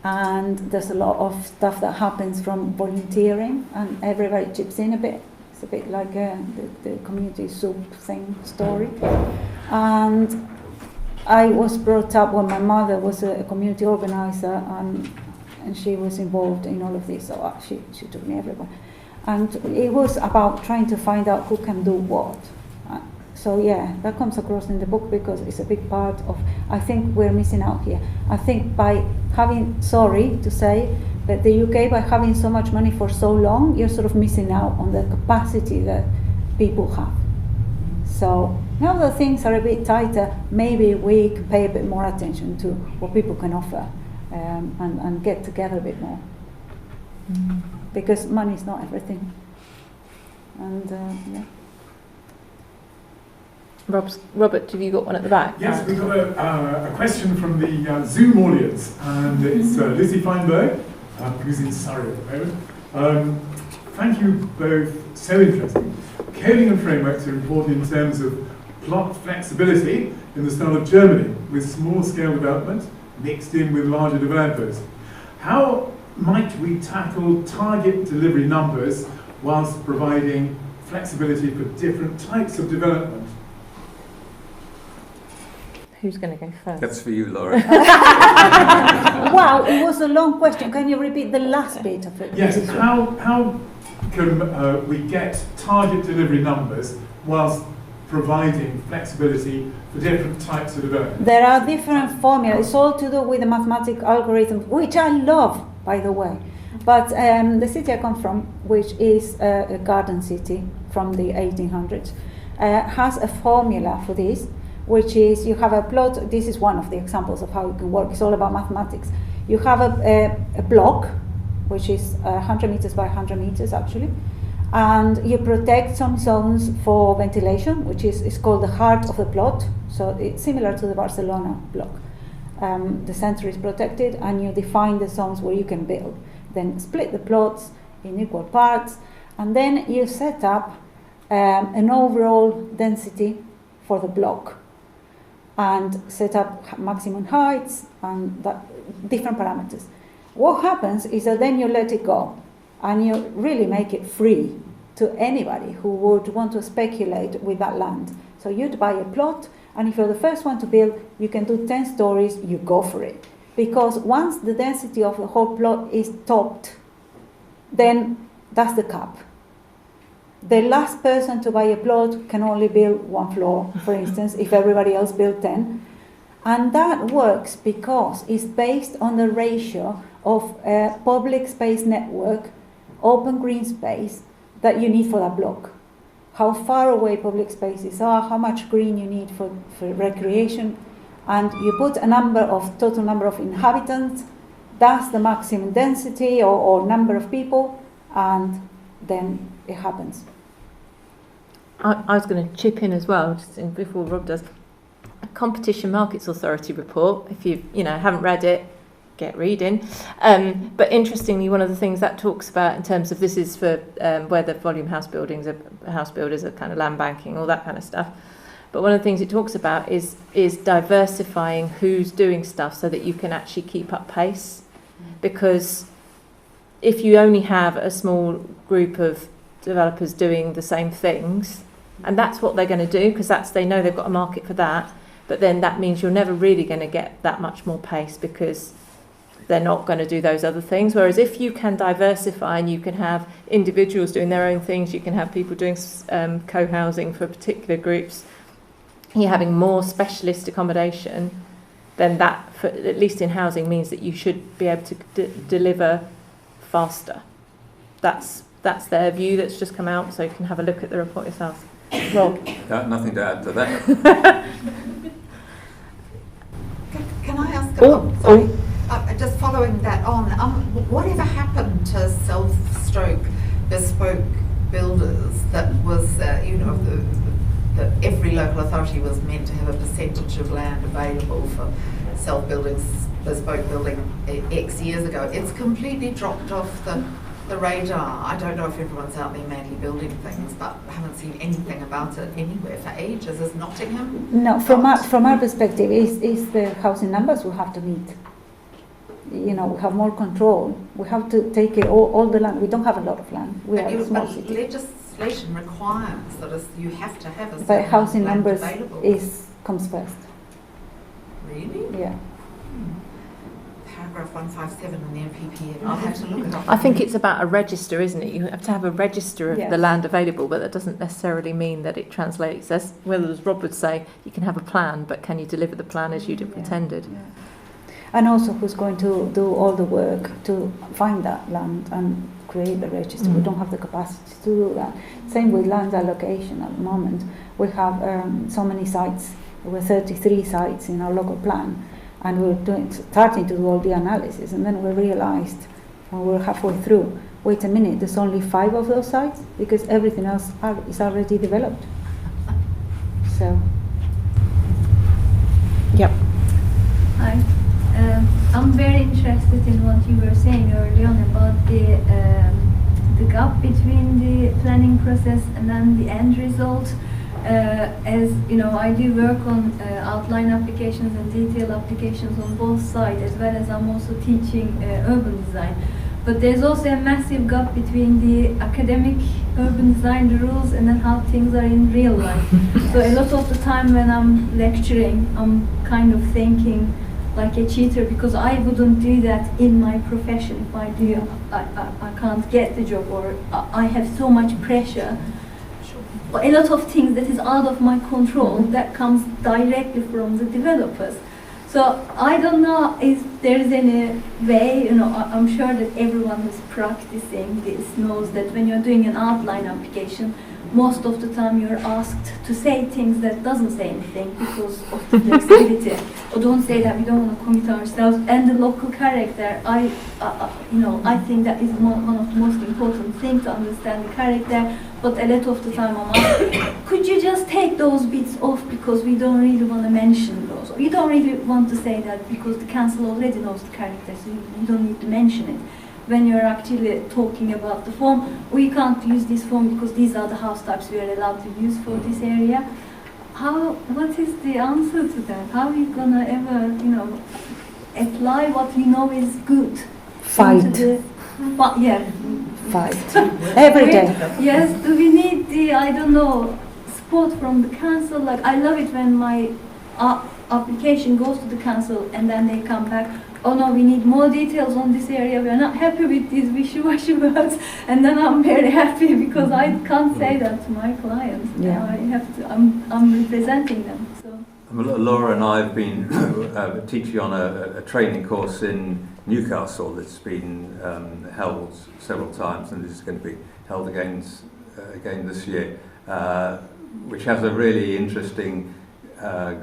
and there's a lot of stuff that happens from volunteering, and everybody chips in a bit. It's a bit like the community soup thing story. And I was brought up when my mother was a community organizer, and she was involved in all of this, so she took me everywhere. And it was about trying to find out who can do what. So yeah, that comes across in the book because it's a big part of, I think we're missing out here. I think by having, sorry to say, but the UK, by having so much money for so long, you're sort of missing out on the capacity that people have. So now that things are a bit tighter, maybe we can pay a bit more attention to what people can offer, and get together a bit more. Because money is not everything. And yeah. Robert, have you got one at the back? Yes, we've got a question from the Zoom audience, and it's Lizzie Feinberg, who's in Surrey at the moment. Thank you both, so interesting. Coding and frameworks are important in terms of plot flexibility in the style of Germany, with small-scale development mixed in with larger developers. How might we tackle target delivery numbers whilst providing flexibility for different types of development? Who's going to go first? That's for you, Laura. Wow, it was a long question. Can you repeat the last bit of it? Yes, how can we get target delivery numbers whilst providing flexibility for different types of development? There are different formulas. It's all to do with the mathematical algorithm, which I love, by the way. But the city I come from, which is a garden city from the 1800s, has a formula for this, which is you have a plot. This is one of the examples of how it can work. It's all about mathematics. You have a block, which is 100 meters by 100 meters actually, and you protect some zones for ventilation, which is called the heart of the plot. So it's similar to the Barcelona block. The center is protected, and you define the zones where you can build. Then split the plots in equal parts, and then you set up an overall density for the block, and set up maximum heights and different parameters. What happens is that then you let it go, and you really make it free to anybody who would want to speculate with that land. So you'd buy a plot, and if you're the first one to build, you can do 10 stories, you go for it. Because once the density of the whole plot is topped, then that's the cap. The last person to buy a plot can only build one floor, for instance, if everybody else built 10. And that works because it's based on the ratio of a public space network open green space that you need for that block. How far away public spaces are, how much green you need for recreation, and you put a total number of inhabitants, that's the maximum density or number of people, and then it happens. I was going to chip in as well, just before Rob does. A Competition Markets Authority report, if you haven't read it, get reading. But interestingly, one of the things that talks about in terms of this is for where the volume house builders are kind of land banking, all that kind of stuff. But one of the things it talks about is diversifying who's doing stuff so that you can actually keep up pace. Because if you only have a small group of developers doing the same things, and that's what they're going to do, because they know they've got a market for that, but then that means you're never really going to get that much more pace because they're not going to do those other things. Whereas if you can diversify and you can have individuals doing their own things, you can have people doing co-housing for particular groups, you're having more specialist accommodation, then that, at least in housing, means that you should be able to deliver faster. That's their view that's just come out, so you can have a look at the report yourself. Rob? Nothing to add to that. Can I ask? Sorry. Just following that on, whatever happened to self-stroke bespoke builders that was, that every local authority was meant to have a percentage of land available for self-building, bespoke building X years ago? It's completely dropped off the radar. I don't know if everyone's out there madly building things, but I haven't seen anything about it anywhere for ages. Is Nottingham? No, from our perspective, is the housing numbers we have to meet. We have more control. We have to take it all the land. We don't have a lot of land. We are a small city. Legislation requires that you have to have a certain But housing land numbers available. comes first. Really? Yeah. Paragraph 157 in the NPPF. I'll have to look it up. I think it's about a register, isn't it? You have to have a register of Yes. the land available, but that doesn't necessarily mean that it translates. As well, as Rob would say, you can have a plan, but can you deliver the plan as you'd have intended? Yeah. And also, who's going to do all the work to find that land and create the register? We don't have the capacity to do that. Same with land allocation at the moment. We have so many sites. There were 33 sites in our local plan, and we're starting to do all the analysis, and then we realized when we were halfway through, wait a minute, there's only 5 of those sites because everything else is already developed. So. Yep. Hi. I'm very interested in what you were saying earlier on about the gap between the planning process and then the end result. As you know, I do work on outline applications and detail applications on both sides, as well as I'm also teaching urban design. But there's also a massive gap between the academic urban design, the rules, and then how things are in real life. So a lot of the time when I'm lecturing, I'm kind of thinking like a cheater, because I wouldn't do that in my profession. If I do, I can't get the job, or I have so much pressure. A lot of things that is out of my control that comes directly from the developers. So I don't know if there's any way, I'm sure that everyone who's practicing this knows that when you're doing an outline application, most of the time you're asked to say things that doesn't say anything because of the flexibility. Or don't say that, we don't want to commit ourselves. And the local character, I think that is one of the most important things, to understand the character. But a lot of the time I'm asking, could you just take those bits off because we don't really want to mention those? Or you don't really want to say that because the council already knows the character, so you don't need to mention it. When you're actually talking about the form, we can't use this form because these are the house types we are allowed to use for this area. What is the answer to that? How are you gonna ever, apply what you know is good? Fight. Fight. Every day. Yes, do we need the, support from the council? Like, I love it when my application goes to the council and then they come back, oh no, we need more details on this area, we are not happy with these wishy-washy words, and then I'm very happy because I can't say that to my clients. Yeah. I have to, I'm representing them. So. Laura and I have been teaching on a training course in Newcastle that's been held several times, and this is going to be held again this year, which has a really interesting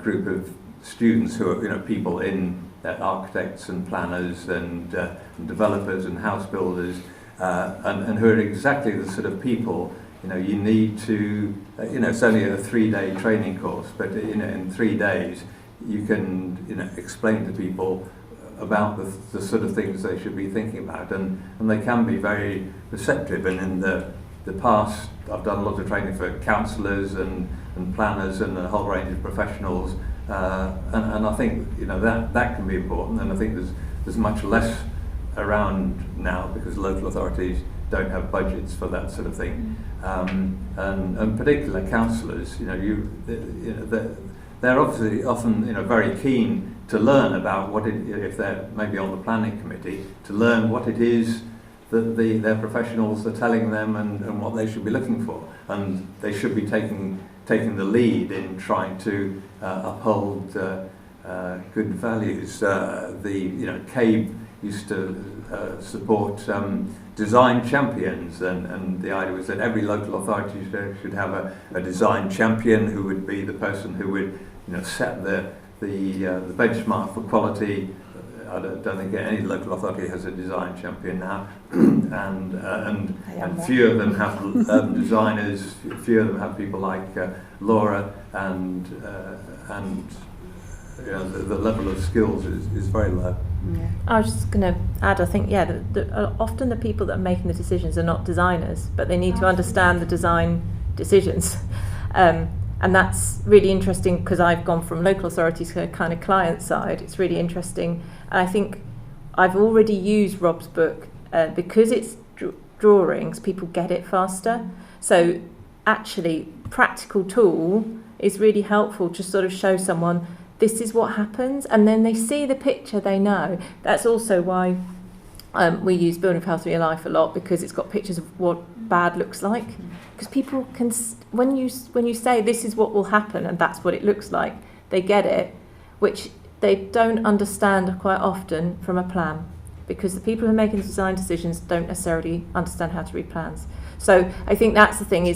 group of students who are, people in architects and planners and developers and house builders, and who are exactly the sort of people, you need to, it's only a 3-day training course, but in 3 days you can, explain to people about the sort of things they should be thinking about, and they can be very receptive. And in the past, I've done a lot of training for counsellors and planners and a whole range of professionals, and I think that can be important. And I think there's much less around now because local authorities don't have budgets for that sort of thing, and particular counsellors, they're obviously often very keen to learn about what if they're maybe on the planning committee, to learn what it is that their professionals are telling them and what they should be looking for, and they should be taking the lead in trying to uphold good values. CABE used to support design champions, and the idea was that every local authority should have a design champion who would be the person who would set the benchmark for quality. I don't think any local authority has a design champion now, and few of them have urban designers. Few of them have people like Laura, and the level of skills is very low. Yeah. I was just going to add, I think, often the people that are making the decisions are not designers, but they need to understand the design decisions. And that's really interesting because I've gone from local authorities to kind of client side. It's really interesting. And I think I've already used Rob's book because it's drawings, people get it faster. So actually, practical tool is really helpful to sort of show someone this is what happens, and then they see the picture, they know. That's also why we use Building Power 3 Life a lot, because it's got pictures of what bad looks like. Because people can, when you say this is what will happen and that's what it looks like, they get it, which they don't understand quite often from a plan, because the people who are making the design decisions don't necessarily understand how to read plans. So I think that's the thing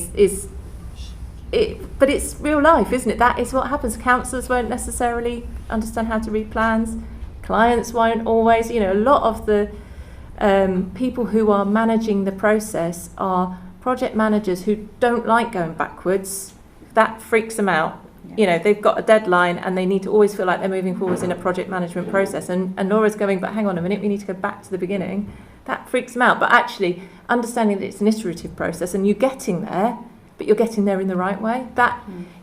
but it's real life, isn't it? That is what happens. Councillors won't necessarily understand how to read plans. Clients won't always. A lot of the people who are managing the process are project managers who don't like going backwards. That freaks them out. Yeah. They've got a deadline and they need to always feel like they're moving forwards in a project management process. And Laura's going, but hang on a minute, we need to go back to the beginning. That freaks them out. But actually, understanding that it's an iterative process and you're getting there, but you're getting there in the right way.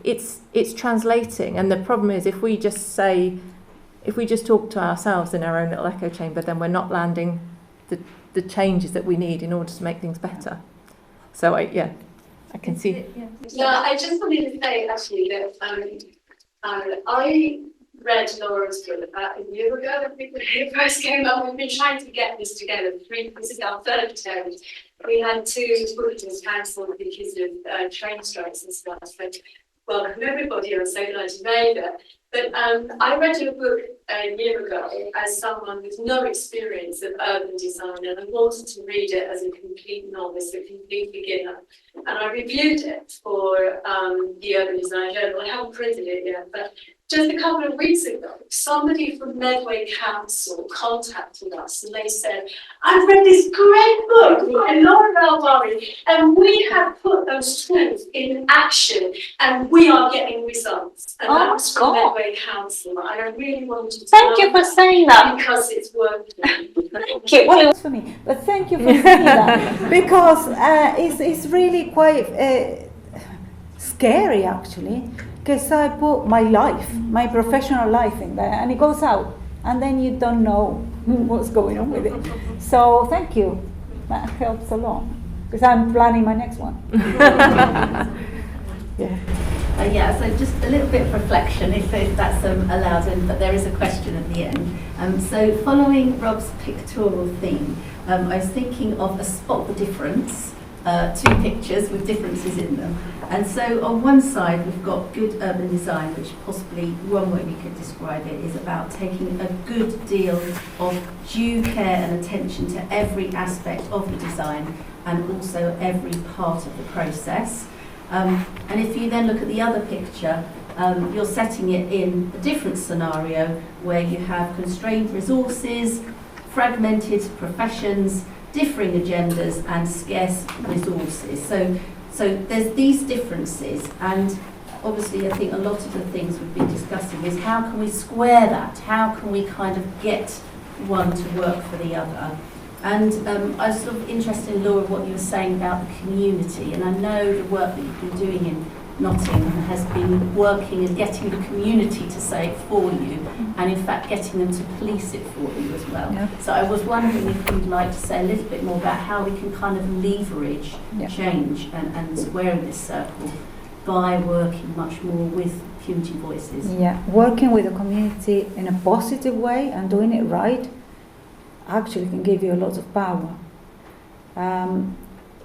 It's translating. And the problem is if we just talk to ourselves in our own little echo chamber, then we're not landing the changes that we need in order to make things better. So I can see. Yeah, I just wanted to say actually that I read Laura's book about a year ago. I think when it first came up, we've been trying to get this together. This is our third attempt. We had 2 bookings cancelled because of train strikes and stuff. But welcome everybody. I'm so glad you made it. But I read your book a year ago as someone with no experience of urban design, and I wanted to read it as a complete novice, a complete beginner. And I reviewed it for the Urban Design Journal. I haven't printed it yet, but just a couple of weeks ago, somebody from Medway Council contacted us and they said, I've read this great book by Laura Alvarez, and we have put those tools in action and we are getting results. And that's from Medway Council. And I really wanted to thank you for saying that. Because it's working. Thank you. Well, it was for me, but thank you for saying that, because it's really quite scary actually. Because I put my life, my professional life in there, and it goes out, and then you don't know what's going on with it. So thank you, that helps a lot, because I'm planning my next one. So just a little bit of reflection, if that's allowed, but there is a question at the end. So following Rob's pictorial theme, I was thinking of a spot the difference two pictures with differences in them. And so on one side we've got good urban design, which possibly one way we could describe it is about taking a good deal of due care and attention to every aspect of the design and also every part of the process. And if you then look at the other picture, you're setting it in a different scenario where you have constrained resources, fragmented professions, differing agendas and scarce resources. So there's these differences, and obviously I think a lot of the things we've been discussing is how can we square that? How can we kind of get one to work for the other? And I was sort of interested in, Laura, what you were saying about the community, and I know the work that you've been doing in Nottingham has been working and getting the community to say it for you, and in fact getting them to police it for you as well. Yeah. So I was wondering if you'd like to say a little bit more about how we can kind of leverage change and squaring this circle by working much more with community voices. Yeah, working with the community in a positive way and doing it right actually can give you a lot of power.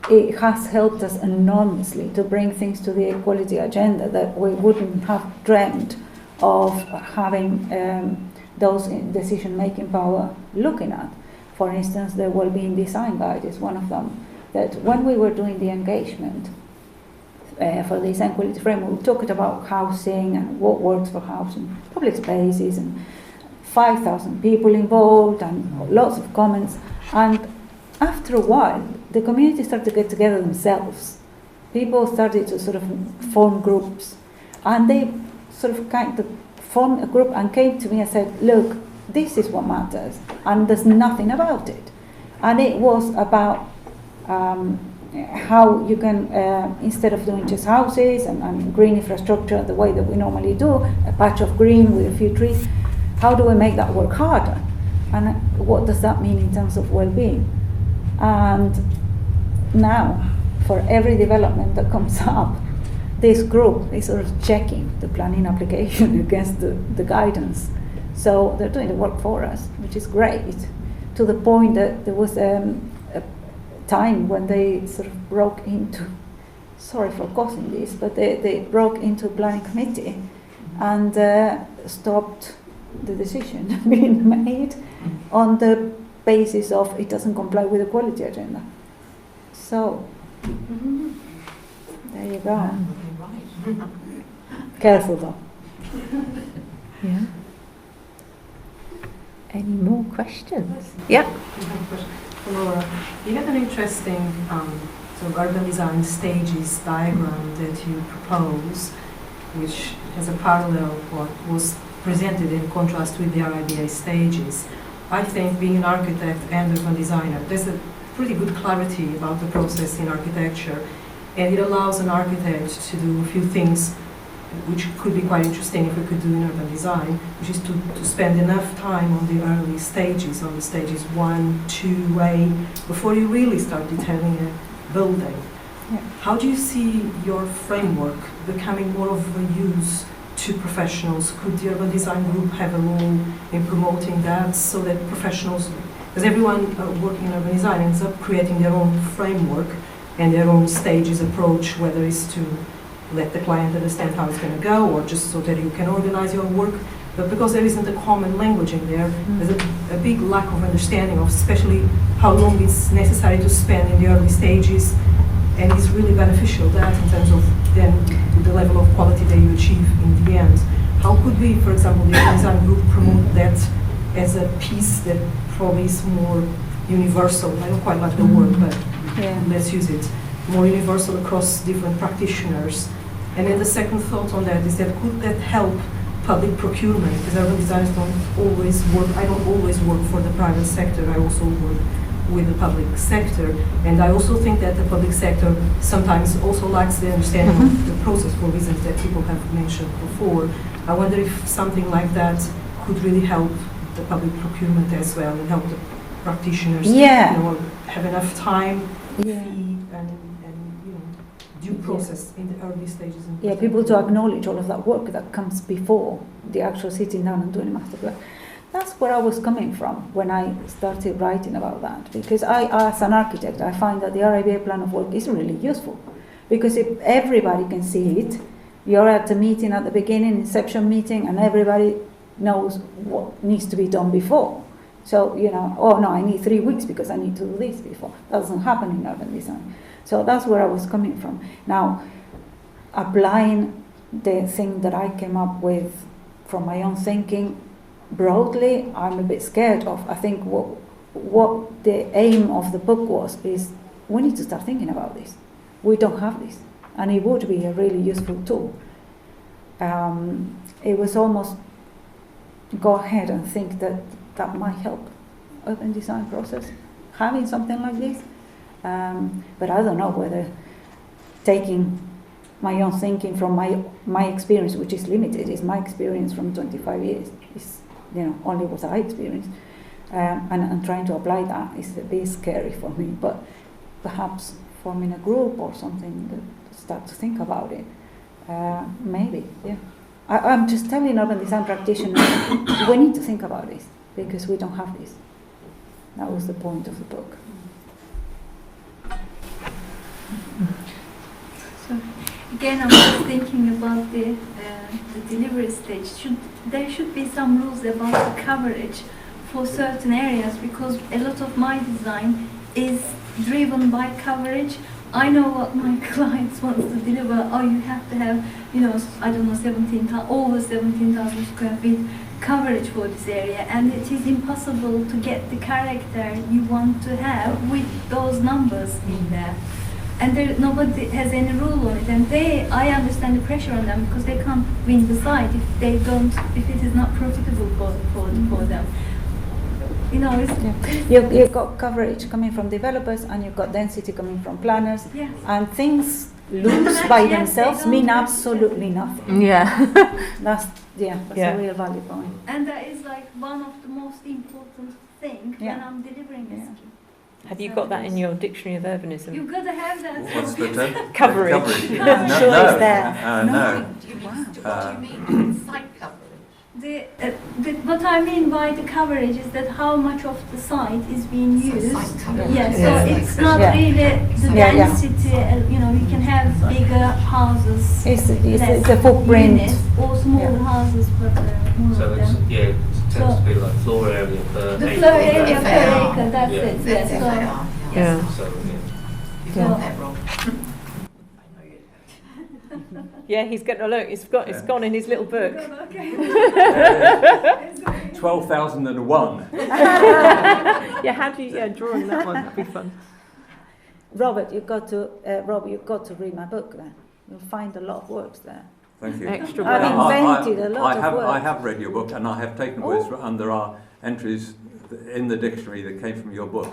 It has helped us enormously to bring things to the equality agenda that we wouldn't have dreamt of having those in decision-making power looking at. For instance, the Wellbeing Design Guide is one of them, that when we were doing the engagement for this equality framework, we talked about housing and what works for housing, public spaces, and 5,000 people involved and lots of comments. And after a while, the community started to get together themselves. People started to sort of form groups, and they sort of kind of formed a group and came to me and said, look, this is what matters, and there's nothing about it. And it was about how you can, instead of doing just houses and green infrastructure the way that we normally do, a patch of green with a few trees, how do we make that work harder? And what does that mean in terms of well-being? And now, for every development that comes up, this group is sort of checking the planning application against the guidance. So they're doing the work for us, which is great, to the point that there was a time when they sort of broke into, sorry for causing this, but they broke into planning committee and stopped the decision being made on the basis of it doesn't comply with the quality agenda. So, there you go. Careful though. Yeah. Any more questions? Yeah. Laura, you have an interesting sort of urban design stages diagram that you propose, which has a parallel what was presented in contrast with the RIBA stages. I think, being an architect and urban designer, there's a pretty good clarity about the process in architecture, and it allows an architect to do a few things which could be quite interesting if we could do in urban design, which is to spend enough time on the early stages, on the stages 1, 2A, before you really start detailing a building. Yeah. How do you see your framework becoming more of a use to professionals? Could the urban design group have a role in promoting that so that professionals, because everyone working in urban design ends up creating their own framework and their own stages approach, whether it's to let the client understand how it's going to go or just so that you can organize your work. But because there isn't a common language in there, there's a big lack of understanding of especially how long it's necessary to spend in the early stages, and it's really beneficial that in terms of then the level of quality that you achieve in the end. How could we, for example, the urban design group promote that as a piece that probably is more universal? I don't quite like the word, but let's use it. More universal across different practitioners. And then the second thought on that is that could that help public procurement? Because urban designers don't always work, I don't always work for the private sector, I also work with the public sector. And I also think that the public sector sometimes also lacks the understanding of the process for reasons that people have mentioned before. I wonder if something like that could really help the public procurement as well and help the practitioners have enough time, due process in the early stages. People to acknowledge all of that work that comes before the actual sitting down and doing a master plan. That's where I was coming from when I started writing about that. Because I, as an architect, I find that the RIBA plan of work is really useful. Because if everybody can see it, you're at a meeting at the beginning, inception meeting, and everybody knows what needs to be done before. So, you know, oh no, I need 3 weeks because I need to do this before. That doesn't happen in urban design. So that's where I was coming from. Now, applying the thing that I came up with from my own thinking broadly, I'm a bit scared of. I think what the aim of the book was is we need to start thinking about this. We don't have this, and it would be a really useful tool. It was almost go ahead and think that might help urban design process, having something like this. But I don't know whether taking my own thinking from my experience, which is limited, is my experience from 25 years, is, you know, only what I experienced, and trying to apply that is a bit scary for me. But perhaps forming a group or something that start to think about it, maybe, yeah. I'm just telling urban design practitioners we need to think about this because we don't have this. That was the point of the book. So again, I was thinking about the delivery stage. There should be some rules about the coverage for certain areas, because a lot of my design is driven by coverage. I know what my clients want to deliver. Oh, you have to have, you know, I don't know, over 17,000 square feet coverage for this area, and it is impossible to get the character you want to have with those numbers in there. And nobody has any rule on it, and I understand the pressure on them because they can't win the site if it is not profitable for them. You know, you've got coverage coming from developers, and you've got density coming from planners, yes. And things loose by themselves mean absolutely nothing. Yeah. That's a real valid point. And that is like one of the most important things when I'm delivering a scheme. Have you got that in your dictionary of urbanism? You've got to have that. What's the term? Coverage. I'm sure it's there. No. What do you mean? Site coverage? What I mean by the coverage is that how much of the site is being used. Site coverage. So it's not really the density. You know, you can have bigger houses. It's the footprint. Units, or smaller houses, but more So of it's, them. it tends to be like floor area per The acre. floor area per FAR. acre, that's Yeah. it. That's Yes. FAR. Yeah. So, You got that wrong. Yeah, he's getting a look. It's gone in his little book. 12,001. Yeah, how do you drawing that one? That'd be fun. Robert, you've got to read my book then. You'll find a lot of words there. Thank you. Extra I've words. invented a lot of words. I have read your book, and I have taken words, and there are entries in the dictionary that came from your book.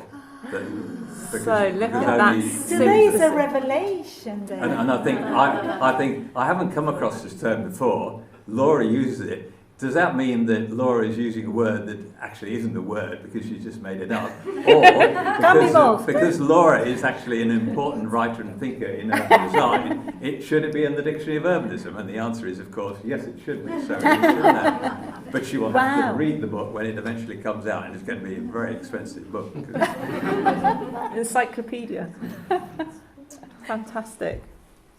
So look at that. Today's a revelation there. And I think I haven't come across this term before. Laura uses it. Does that mean that Laura is using a word that actually isn't a word because she just made it up? Or because Laura is actually an important writer and thinker in urban design, should it be in the Dictionary of Urbanism? And the answer is, of course, yes, it should be. So it should have. But she will have to read the book when it eventually comes out, and it's going to be a very expensive book. Encyclopedia. Fantastic.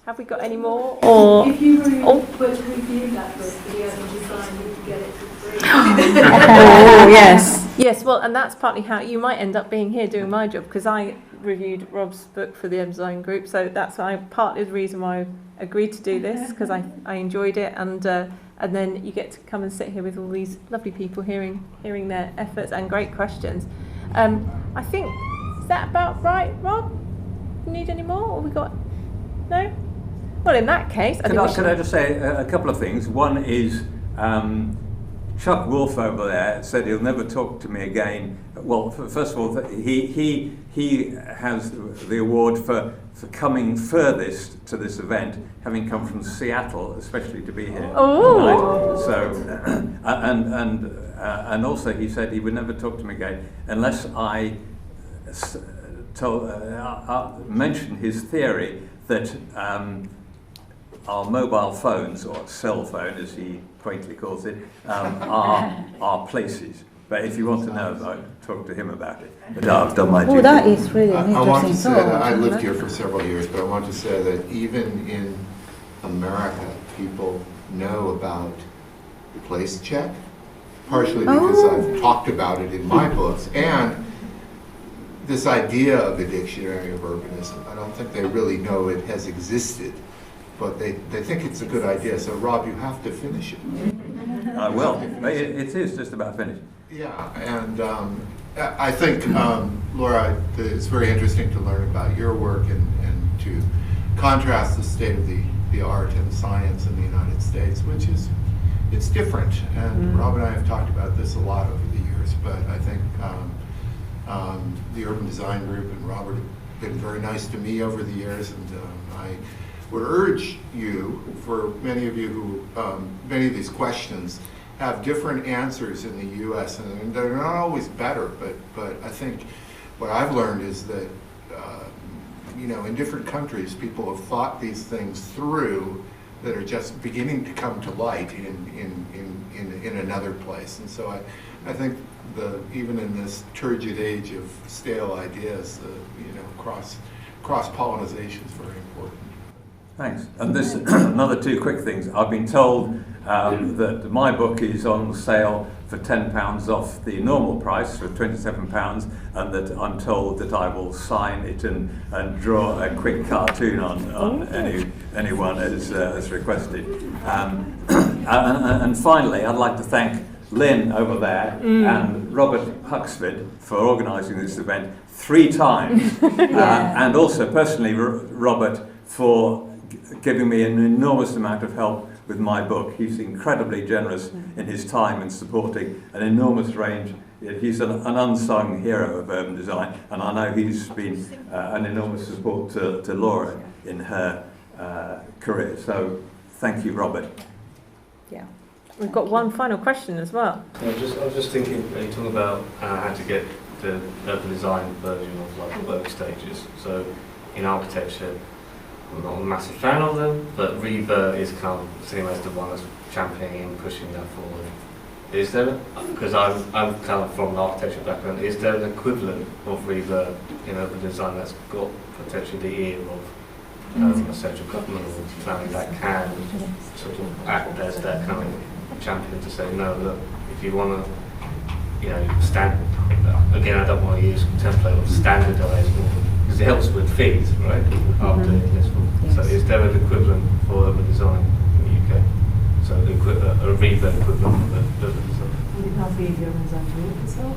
Have we got any more? Or if you were to review that book for the urban design, you could get it for free. Oh, yes. Yes, well, and that's partly how you might end up being here doing my job, because I reviewed Rob's book for the urban design group, so that's partly the reason why I agreed to do this, because I enjoyed it, and then you get to come and sit here with all these lovely people hearing their efforts and great questions. I think, is that about right, Rob? Need any more, or we got, no? Well, in that case, could I just say a couple of things? One is Chuck Wolf over there said he'll never talk to me again. Well, first of all, he has the award for coming furthest to this event, having come from Seattle, especially to be here tonight. So, and also he said he would never talk to me again unless I mentioned his theory that our mobile phones, or cell phone as he quaintly calls it, are places. But if you want to know, I'll talk to him about it. But I've done my duty. Oh, that is really an I want to interesting say that thought. I lived here for several years, but I want to say that even in America, people know about place check, partially because I've talked about it in my books, and this idea of a dictionary of urbanism. I don't think they really know it has existed, but they think it's a good idea. So Rob, you have to finish it. I will. It is just about finished. Yeah, and I think, Laura, it's very interesting to learn about your work and to contrast the state of the art and science in the United States, which is, it's different. And Rob and I have talked about this a lot over the years, but I think the Urban Design Group and Robert have been very nice to me over the years, and I would urge you, for many of you who, many of these questions have different answers in the U.S., and they're not always better, but I think what I've learned is that, you know, in different countries, people have thought these things through that are just beginning to come to light in another place. And so I think even in this turgid age of stale ideas, you know, cross-pollination is very important. Thanks. And this another two quick things. I've been told that my book is on sale for £10 off the normal price for £27, and that I'm told that I will sign it and draw a quick cartoon on anyone as requested. And finally, I'd like to thank Lynn over there and Robert Huxford for organising this event 3 times, and also personally Robert for giving me an enormous amount of help with my book. He's incredibly generous in his time and supporting an enormous range. He's an unsung hero of urban design, and I know he's been an enormous support to Laura in her career. So thank you, Robert. Yeah. We've got one final question as well. I was just thinking, you talking about how to get the urban design version of like work stages. So in architecture, I'm not a massive fan of them, but Reverb is kind of seen as the one that's championing and pushing that forward. Is there, because I'm kind of from an architecture background, is there an equivalent of Reverb in urban design that's got potentially the ear of a central government or planning that can sort of act as that kind of champion to say, no, look, if you want to, you know, again, I don't want to use template or standardise, because it helps with fees, right? After this one. So is there an equivalent for urban design in the UK? So a Reverb equivalent of urban design? Would it not be the urban design tool itself?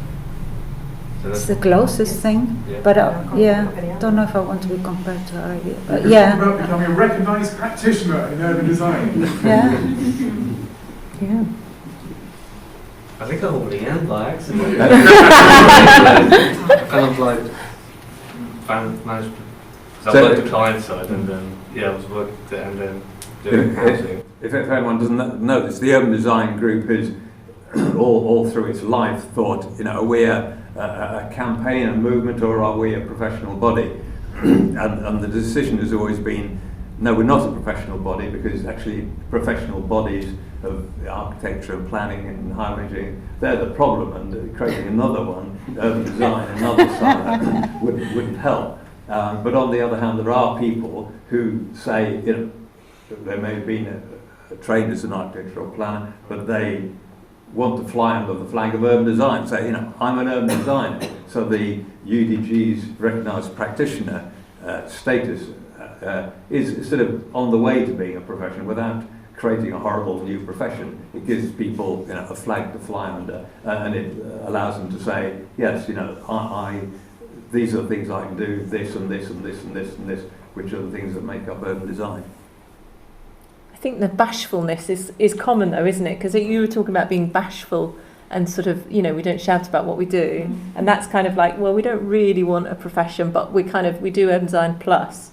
So It's the closest thing, yeah. but don't know if I want to be compared to Ivy. But You're talking about becoming a recognised practitioner in urban design. Yeah. Yeah. I think I already am by accident. Kind of like fan management. So I worked the client side, and then I was working and then doing housing. If anyone doesn't know this, the Urban Design Group is all through its life thought, you know, are we a campaign, a movement, or are we a professional body? and the decision has always been, no, we're not a professional body, because actually professional bodies of architecture and planning and higher engineering, they're the problem, and creating another one, urban design, another side, wouldn't help. But on the other hand, there are people who say, you know, they may have been trained as an architectural planner, but they want to fly under the flag of urban design. Say, you know, I'm an urban designer. So the UDG's recognised practitioner status is sort of on the way to being a profession without creating a horrible new profession. It gives people, you know, a flag to fly under, and it allows them to say, yes, you know, these are the things I can do, this and this and this and this and this, which are the things that make up urban design. I think the bashfulness is common though, isn't it? Because you were talking about being bashful and sort of, you know, we don't shout about what we do. And that's kind of like, well, we don't really want a profession, but we do urban design plus.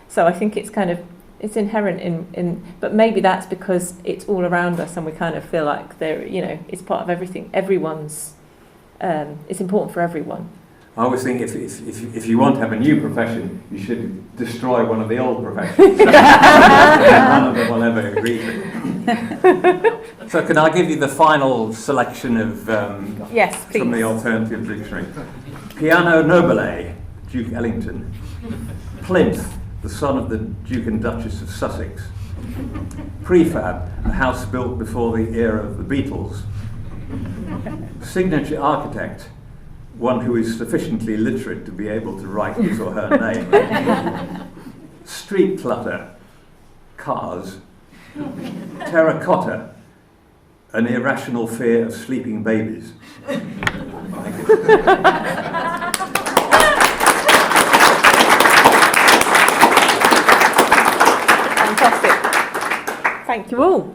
So I think it's kind of, it's inherent in but maybe that's because it's all around us and we kind of feel like they're, you know, it's part of everything. Everyone's, it's important for everyone. I always think if you want to have a new profession, you should destroy one of the old professions. None of them will ever agree to it. So can I give you the final selection of Yes, from the please. alternative dictionary? Piano Nobile, Duke Ellington. Plinth, the son of the Duke and Duchess of Sussex. Prefab, a house built before the era of the Beatles. Signature architect, one who is sufficiently literate to be able to write his or her name. Street clutter, cars. Terracotta, an irrational fear of sleeping babies. Thank you. Fantastic. Thank you all.